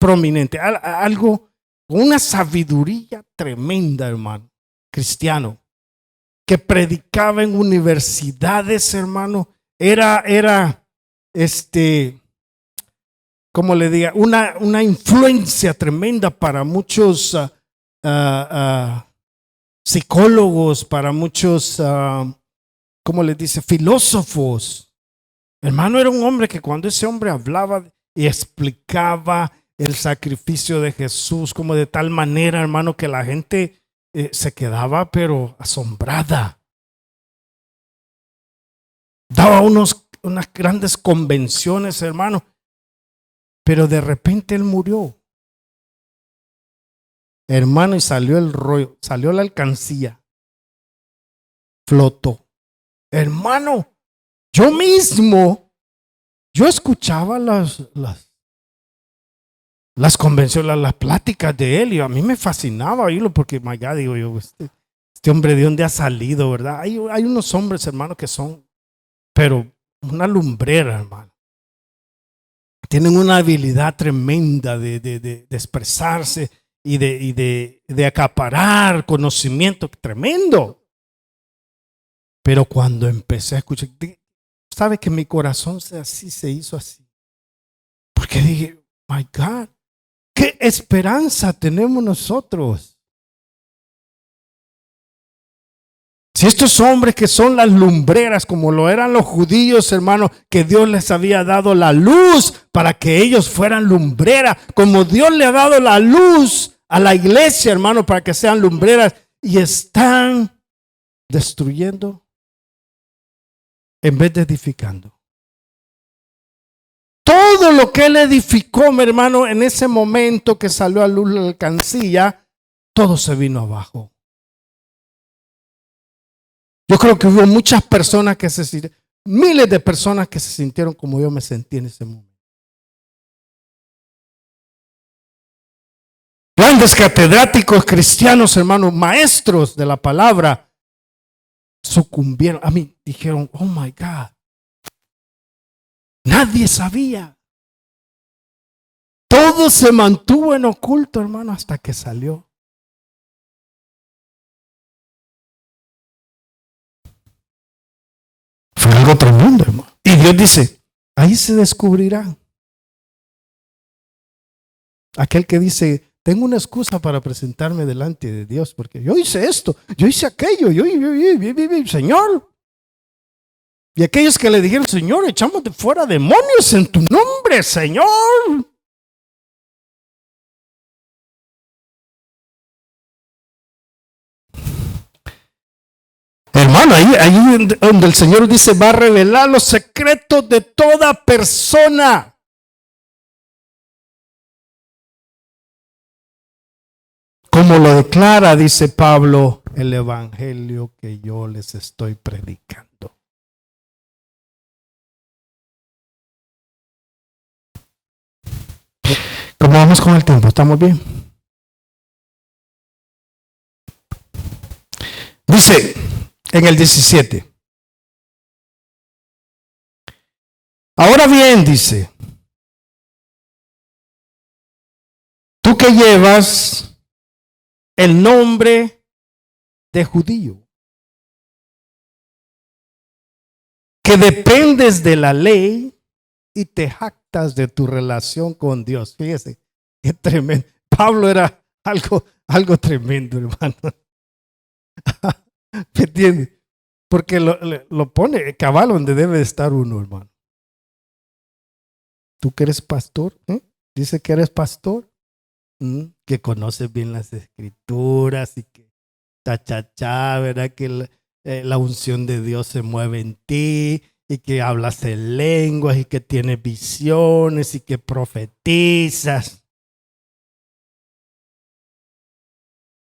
prominente, algo con una sabiduría tremenda, hermano, cristiano, que predicaba en universidades, hermano, era como le diga, una influencia tremenda para muchos psicólogos, para muchos, ¿cómo les dice?, filósofos. Hermano, era un hombre que cuando ese hombre hablaba y explicaba el sacrificio de Jesús, como de tal manera, hermano, que la gente se quedaba pero asombrada. Daba unas grandes convenciones, hermano, pero de repente él murió. Hermano, y salió el rollo, salió la alcancía, flotó. Hermano, yo mismo, yo escuchaba las las convenciones, las pláticas de él, y a mí me fascinaba oírlo porque, my God, digo yo, este hombre de dónde ha salido, ¿verdad? Hay unos hombres, hermano, que son, pero una lumbrera, hermano. Tienen una habilidad tremenda de expresarse y de acaparar conocimiento tremendo. Pero cuando empecé a escuchar, ¿sabe que mi corazón se hizo así? Porque dije, my God, ¿qué esperanza tenemos nosotros? Si estos hombres que son las lumbreras, como lo eran los judíos, hermano, que Dios les había dado la luz para que ellos fueran lumbreras, como Dios le ha dado la luz a la iglesia, hermano, para que sean lumbreras, y están destruyendo en vez de edificando. Todo lo que él edificó, mi hermano, en ese momento que salió a luz la alcancía, todo se vino abajo. Yo creo que hubo muchas personas que miles de personas que se sintieron como yo me sentí en ese momento. Grandes catedráticos cristianos, hermanos, maestros de la palabra, sucumbieron. A mí dijeron, oh my God. Nadie sabía. Todo se mantuvo en oculto, hermano, hasta que salió. Fue algo tremendo, hermano. Y Dios dice, ahí se descubrirá. Aquel que dice, tengo una excusa para presentarme delante de Dios, porque yo hice esto, yo hice aquello, Señor. Y aquellos que le dijeron, Señor, echamos de fuera demonios en tu nombre, Señor. Hermano, ahí donde el Señor dice, va a revelar los secretos de toda persona. Como lo declara, dice Pablo, el evangelio que yo les estoy predicando. ¿Cómo vamos con el tiempo? ¿Estamos bien? Dice en el 17. Ahora bien, dice, tú que llevas el nombre de judío, que dependes de la ley y te jactas de tu relación con Dios. Fíjese, qué tremendo. Pablo era algo tremendo, hermano. ¿Me entiende? Porque lo pone cabal donde debe estar uno, hermano. Tú que eres pastor, dice que eres pastor, que conoces bien las escrituras y que ¿verdad? Que la unción de Dios se mueve en ti y que hablas en lenguas y que tienes visiones y que profetizas.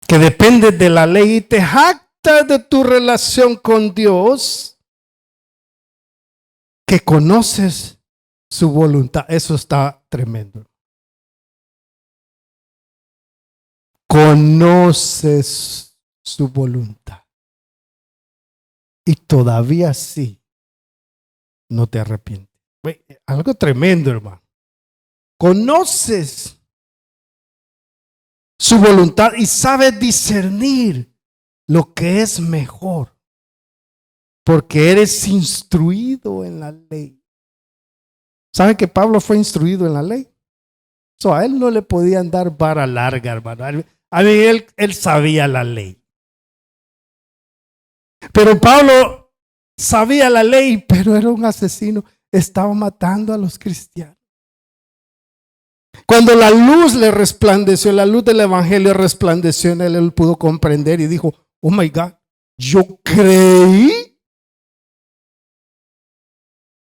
Que dependes de la ley y te jactas de tu relación con Dios, que conoces su voluntad. Eso está tremendo. Conoces su voluntad. Y todavía sí, no te arrepientes. Algo tremendo, hermano. Conoces su voluntad y sabes discernir lo que es mejor. Porque eres instruido en la ley. ¿Saben que Pablo fue instruido en la ley? A él no le podían dar vara larga, hermano. A mí él sabía la ley. Pero Pablo sabía la ley, pero era un asesino. Estaba matando a los cristianos. Cuando la luz le resplandeció, la luz del evangelio resplandeció en él, él pudo comprender y dijo, oh my God, yo creí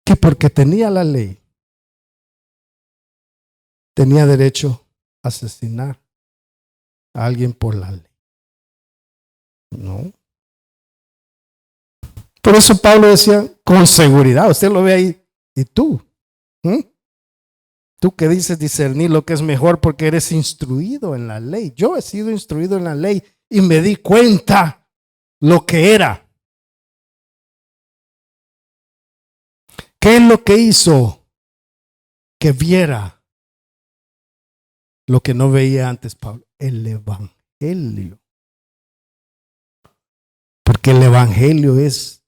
que porque tenía la ley, tenía derecho a asesinar a alguien por la ley. No. Por eso Pablo decía, con seguridad, usted lo ve ahí, ¿y tú? Tú que dices discernir lo que es mejor porque eres instruido en la ley. Yo he sido instruido en la ley y me di cuenta lo que era. ¿Qué es lo que hizo? Que viera lo que no veía antes Pablo. El evangelio. Porque el evangelio es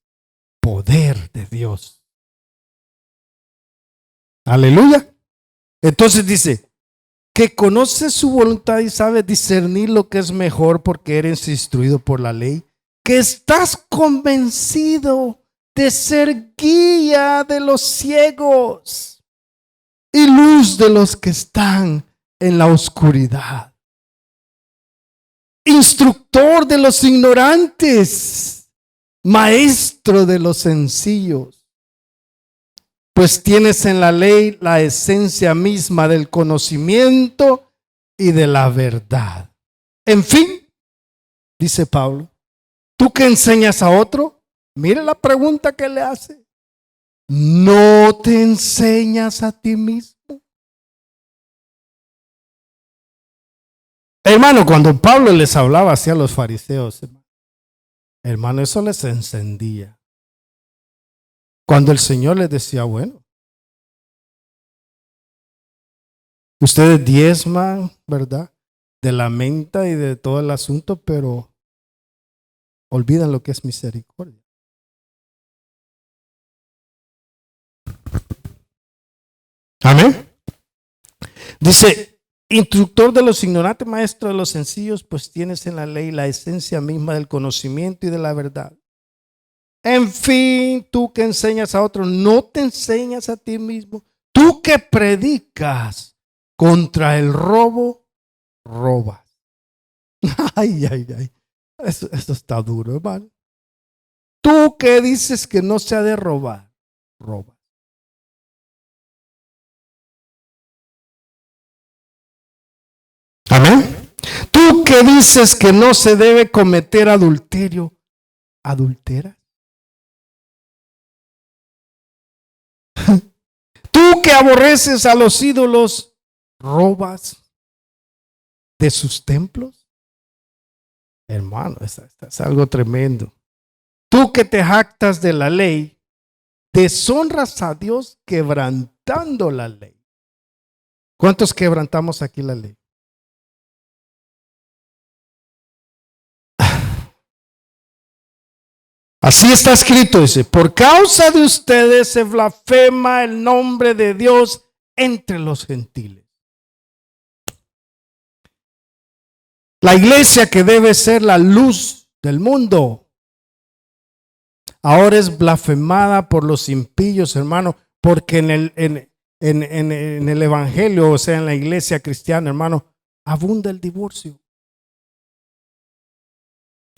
poder de Dios. Aleluya. Entonces dice, que conoces su voluntad y sabes discernir lo que es mejor porque eres instruido por la ley, que estás convencido de ser guía de los ciegos y luz de los que están en la oscuridad, instructor de los ignorantes, maestro de los sencillos. Pues tienes en la ley la esencia misma del conocimiento y de la verdad. En fin, dice Pablo, ¿tú que enseñas a otro? Mire la pregunta que le hace. ¿No te enseñas a ti mismo? Hermano, cuando Pablo les hablaba así a los fariseos, hermano, eso les encendía. Cuando el Señor les decía, bueno, ustedes diezman, ¿verdad? De la menta y de todo el asunto, pero olvidan lo que es misericordia. Amén. Dice, instructor de los ignorantes, maestro de los sencillos, pues tienes en la ley la esencia misma del conocimiento y de la verdad. En fin, tú que enseñas a otros, no te enseñas a ti mismo. Tú que predicas contra el robo, robas. Ay, ay, ay. Esto está duro, hermano. Tú que dices que no se ha de robar, robas. Amén. Tú que dices que no se debe cometer adulterio, adulteras. Tú que aborreces a los ídolos, robas de sus templos. Hermano, es algo tremendo. Tú que te jactas de la ley, deshonras a Dios quebrantando la ley. ¿Cuántos quebrantamos aquí la ley? Así está escrito, dice, por causa de ustedes se blasfema el nombre de Dios entre los gentiles. La iglesia que debe ser la luz del mundo, ahora es blasfemada por los impíos, hermano, porque en el evangelio, o sea, en la iglesia cristiana, hermano, abunda el divorcio.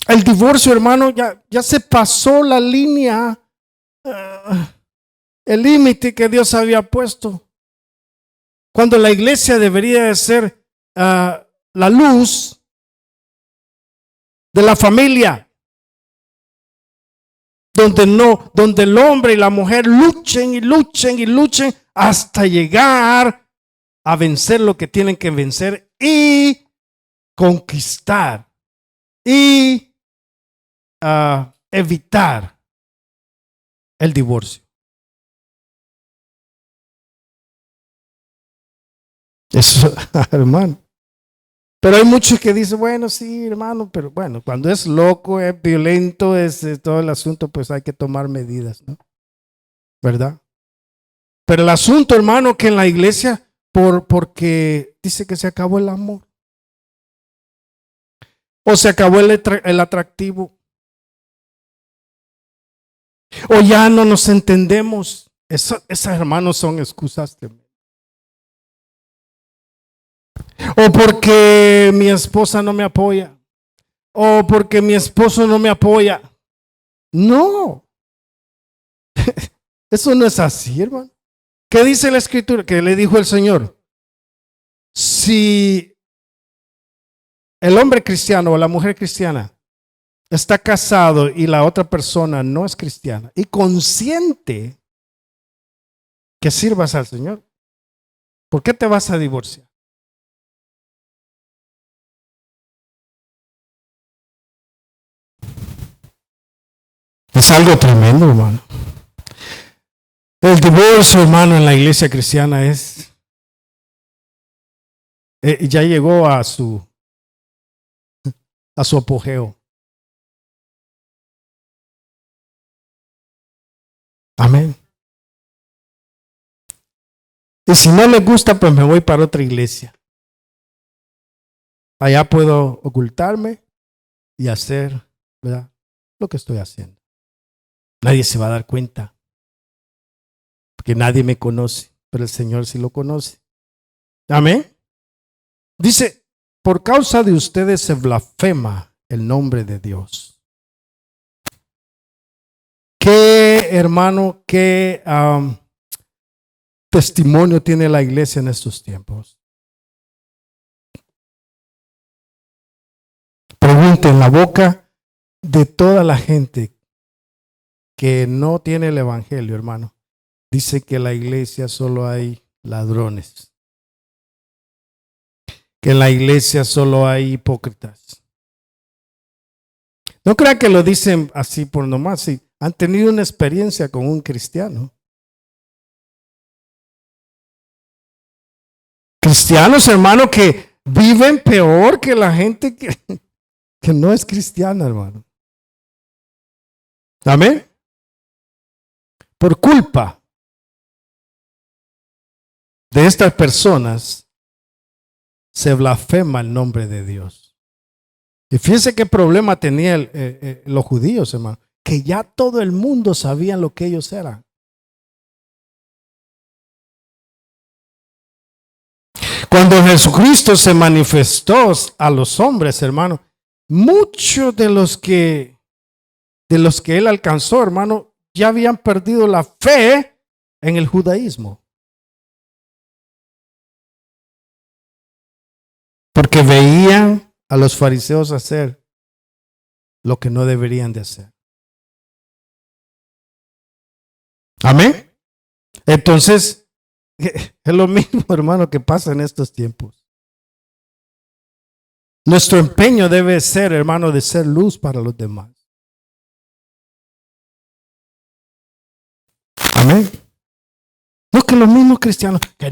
El divorcio, hermano, ya se pasó la línea, el límite que Dios había puesto. Cuando la iglesia debería de ser la luz de la familia, donde el hombre y la mujer luchen y luchen y luchen hasta llegar a vencer lo que tienen que vencer y conquistar y evitar el divorcio. Eso, hermano. Pero hay muchos que dicen, bueno, sí, hermano, pero bueno, cuando es loco, es violento, es todo el asunto, pues hay que tomar medidas, ¿no? ¿Verdad? Pero el asunto, hermano, que en la iglesia, porque dice que se acabó el amor. O se acabó el atractivo. O ya no nos entendemos. Esas, hermanos, son excusas de... O porque mi esposa no me apoya. O porque mi esposo no me apoya. No. Eso no es así, hermano. ¿Qué dice la escritura? Que le dijo el Señor. Si el hombre cristiano o la mujer cristiana está casado y la otra persona no es cristiana y consciente que sirvas al Señor, ¿Por qué te vas a divorciar? Es algo tremendo, hermano. El divorcio, hermano, en la iglesia cristiana ya llegó a su apogeo. Amén. Y si no le gusta, pues me voy para otra iglesia. Allá puedo ocultarme y hacer, ¿verdad?, lo que estoy haciendo. Nadie se va a dar cuenta, porque nadie me conoce, pero el Señor sí lo conoce. Amén. Dice, por causa de ustedes se blasfema el nombre de Dios. ¿Qué, hermano, qué testimonio tiene la iglesia en estos tiempos? Pregunte en la boca de toda la gente que no tiene el evangelio, hermano. Dice que en la iglesia solo hay ladrones, que en la iglesia solo hay hipócritas. No crean que lo dicen así por nomás, sí. Han tenido una experiencia con un cristiano. Cristianos, hermano, que viven peor que la gente que no es cristiana, hermano. Amén. Por culpa de estas personas se blasfema el nombre de Dios. Y fíjense qué problema tenían los judíos, hermano, que ya todo el mundo sabía lo que ellos eran. Cuando Jesucristo se manifestó a los hombres, hermano, muchos de los que él alcanzó, hermano, ya habían perdido la fe en el judaísmo. Porque veían a los fariseos hacer lo que no deberían de hacer. Amén. Entonces, es lo mismo, hermano, que pasa en estos tiempos. Nuestro empeño debe ser, hermano, de ser luz para los demás. Amén. No que los mismos cristianos, que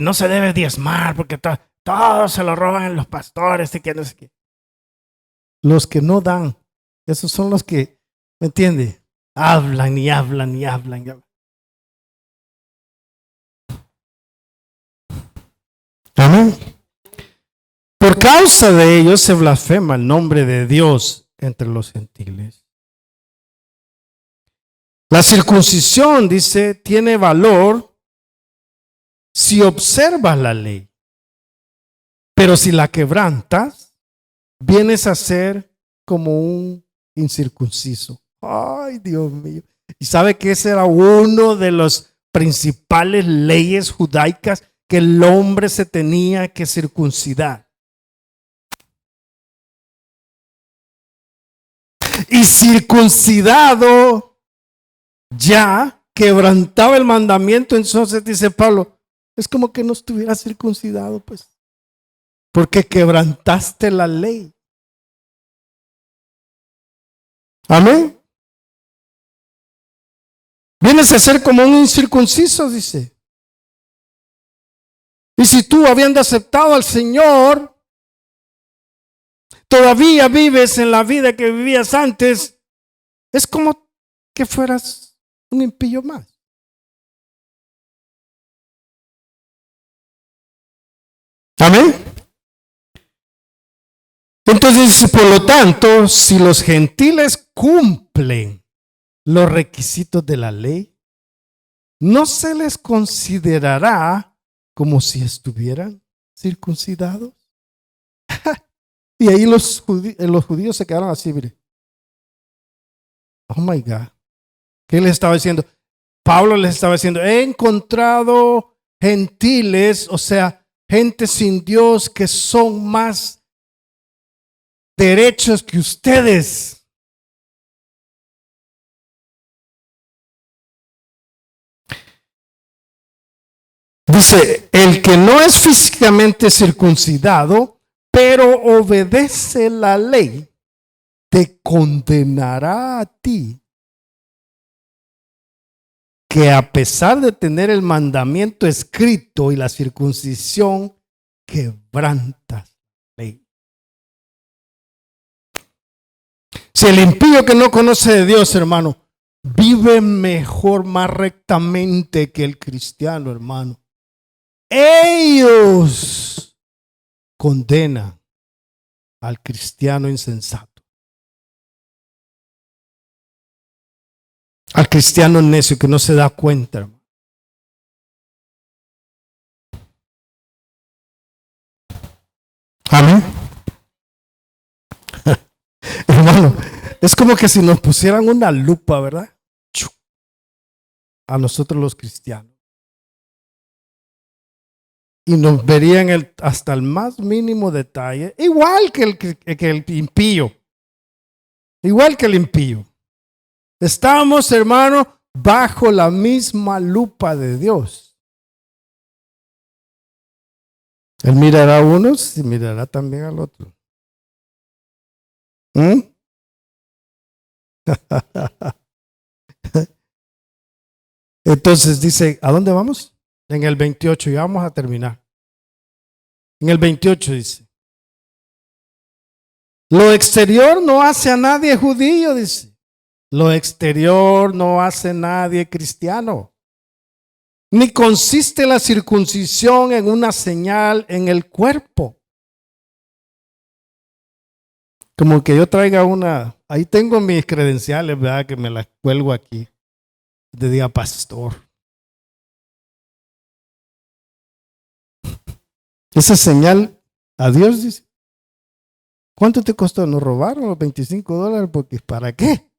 no se debe diezmar, porque todo se lo roban los pastores y que no sé qué. Los que no dan, esos son los que, ¿me entiende? Hablan y hablan y hablan y hablan. Amén. Por causa de ellos se blasfema el nombre de Dios entre los gentiles. La circuncisión, dice, tiene valor si observas la ley. Pero si la quebrantas, vienes a ser como un incircunciso. Ay, Dios mío. Y sabe que ese era uno de los principales leyes judaicas, que el hombre se tenía que circuncidar. Y circuncidado ya quebrantaba el mandamiento. Entonces dice Pablo, es como que no estuviera circuncidado, pues, porque quebrantaste la ley. Amén. Vienes a ser como un incircunciso, dice. Y si tú, habiendo aceptado al Señor, todavía vives en la vida que vivías antes, es como que fueras un impío más. Amén. Entonces, por lo tanto, si los gentiles cumplen los requisitos de la ley, no se les considerará como si estuvieran circuncidados. Y ahí los judíos se quedaron así, mire. Oh my God. ¿Qué les estaba diciendo? Pablo les estaba diciendo, he encontrado gentiles, o sea, gente sin Dios, que son más derechos que ustedes. Dice, el que no es físicamente circuncidado, pero obedece la ley, te condenará a ti, que a pesar de tener el mandamiento escrito y la circuncisión, quebrantas la ley. Si el impío que no conoce de Dios, hermano, vive mejor, más rectamente que el cristiano, hermano, ellos condenan al cristiano insensato, al cristiano necio que no se da cuenta, hermano. Amén. Hermano, es como que si nos pusieran una lupa, ¿verdad? A nosotros los cristianos. Y nos verían hasta el más mínimo detalle, igual que el impío. Igual que el impío. Estamos, hermano, bajo la misma lupa de Dios. Él mirará a unos y mirará también al otro. Entonces dice, ¿a dónde vamos? En el 28, ya vamos a terminar. En el 28 dice, lo exterior no hace a nadie judío, dice. Lo exterior no hace a nadie cristiano. Ni consiste la circuncisión en una señal en el cuerpo. Como que yo traiga ahí tengo mis credenciales, ¿verdad? Que me las cuelgo aquí. Te diga pastor. Esa señal a Dios dice. ¿Cuánto te costó? Nos robaron los $25 porque ¿para qué?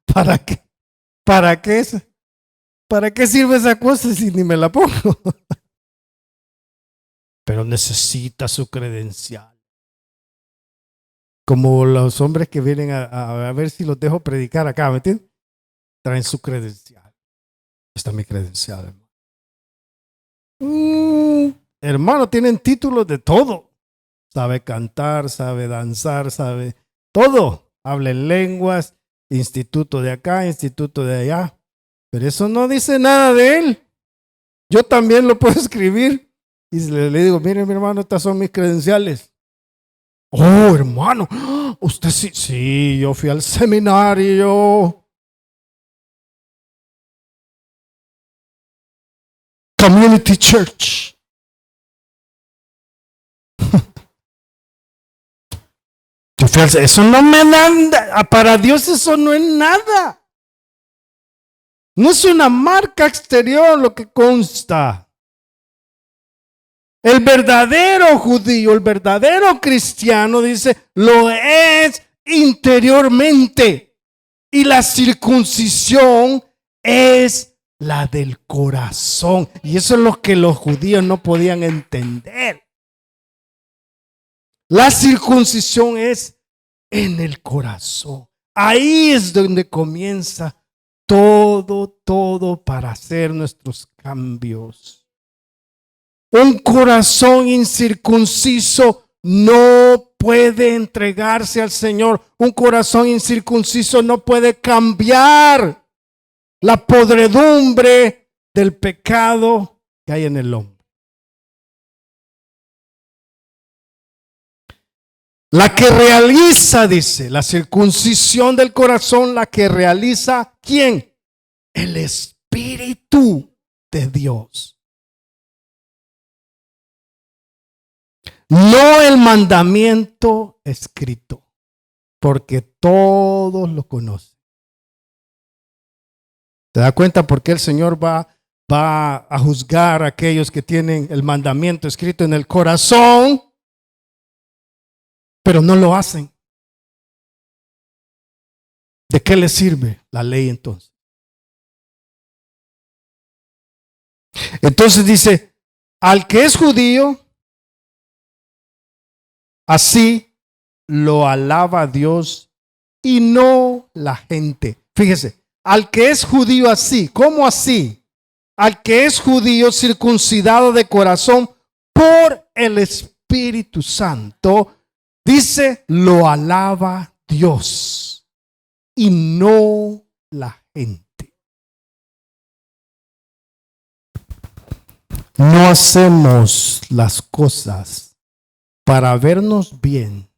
¿Para qué? ¿Para qué eso? ¿Para qué sirve esa cosa si ni me la pongo? Pero necesita su credencial. Como los hombres que vienen a ver si los dejo predicar acá, ¿me entiendes? Traen su credencial. Esta es mi credencial, hermano. Hermano, tienen títulos de todo. Sabe cantar, sabe danzar, sabe todo. Habla en lenguas, instituto de acá, instituto de allá. Pero eso no dice nada de él. Yo también lo puedo escribir. Y le digo, mire mi hermano, estas son mis credenciales. Oh, hermano, usted sí. Sí, yo fui al seminario. Community Church. Eso no me da, para Dios eso no es nada. No es una marca exterior lo que consta. El verdadero judío, el verdadero cristiano, dice, lo es interiormente. Y la circuncisión es la del corazón. Y eso es lo que los judíos no podían entender. La circuncisión es en el corazón. Ahí es donde comienza todo para hacer nuestros cambios. Un corazón incircunciso no puede entregarse al Señor. Un corazón incircunciso no puede cambiar la podredumbre del pecado que hay en el hombre. La que realiza, dice, la circuncisión del corazón, la que realiza, ¿quién? El Espíritu de Dios. No el mandamiento escrito, porque todos lo conocen. ¿Te das cuenta por qué el Señor va a juzgar a aquellos que tienen el mandamiento escrito en el corazón, pero no lo hacen? ¿De qué les sirve la ley entonces? Entonces dice, al que es judío, así lo alaba Dios y no la gente. Fíjese, al que es judío así, ¿cómo así? al que es judío circuncidado de corazón por el Espíritu Santo, dice, lo alaba Dios y no la gente. No hacemos las cosas para vernos bien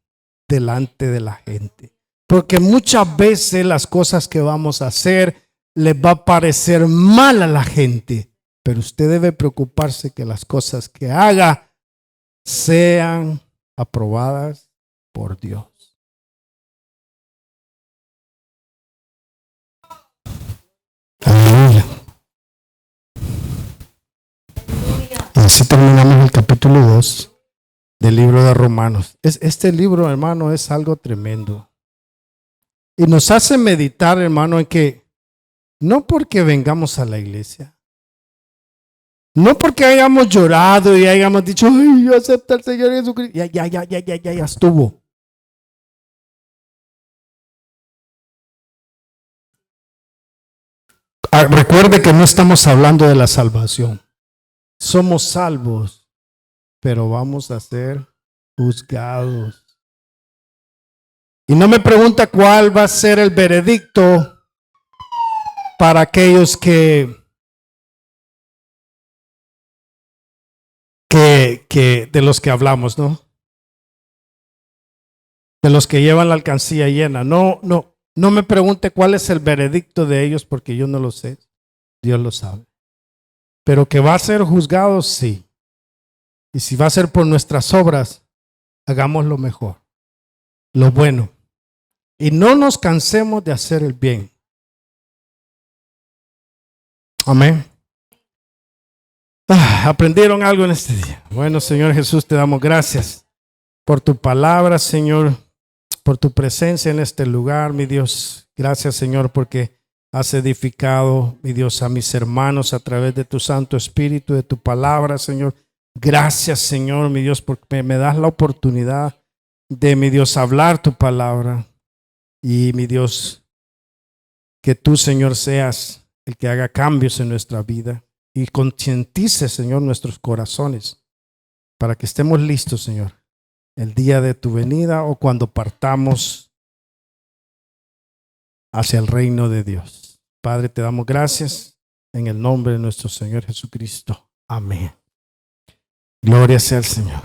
delante de la gente, porque muchas veces las cosas que vamos a hacer les va a parecer mal a la gente, pero usted debe preocuparse que las cosas que haga sean aprobadas por Dios. Aleluya. Y así terminamos el capítulo 2 del libro de Romanos. Este libro, hermano, es algo tremendo. Y nos hace meditar, hermano, en que no porque vengamos a la iglesia, no porque hayamos llorado y hayamos dicho, ay, yo acepto al Señor Jesucristo, ya estuvo. Recuerde que no estamos hablando de la salvación. Somos salvos, pero vamos a ser juzgados. Y no me pregunta cuál va a ser el veredicto para aquellos que de los que hablamos, ¿no? De los que llevan la alcancía llena. No me pregunte cuál es el veredicto de ellos porque yo no lo sé. Dios lo sabe. Pero que va a ser juzgado, sí. Y si va a ser por nuestras obras, hagamos lo mejor, lo bueno. Y no nos cansemos de hacer el bien. Amén. ¿Aprendieron algo en este día? Bueno, Señor Jesús, te damos gracias por tu palabra, Señor, por tu presencia en este lugar, mi Dios. Gracias, Señor, porque has edificado, mi Dios, a mis hermanos a través de tu Santo Espíritu, de tu palabra, Señor. Gracias, Señor, mi Dios, porque me das la oportunidad de, mi Dios, hablar tu palabra. Y, mi Dios, que tú, Señor, seas el que haga cambios en nuestra vida y concientice, Señor, nuestros corazones para que estemos listos, Señor, el día de tu venida o cuando partamos hacia el reino de Dios. Padre, te damos gracias en el nombre de nuestro Señor Jesucristo. Amén. Gloria sea al Señor.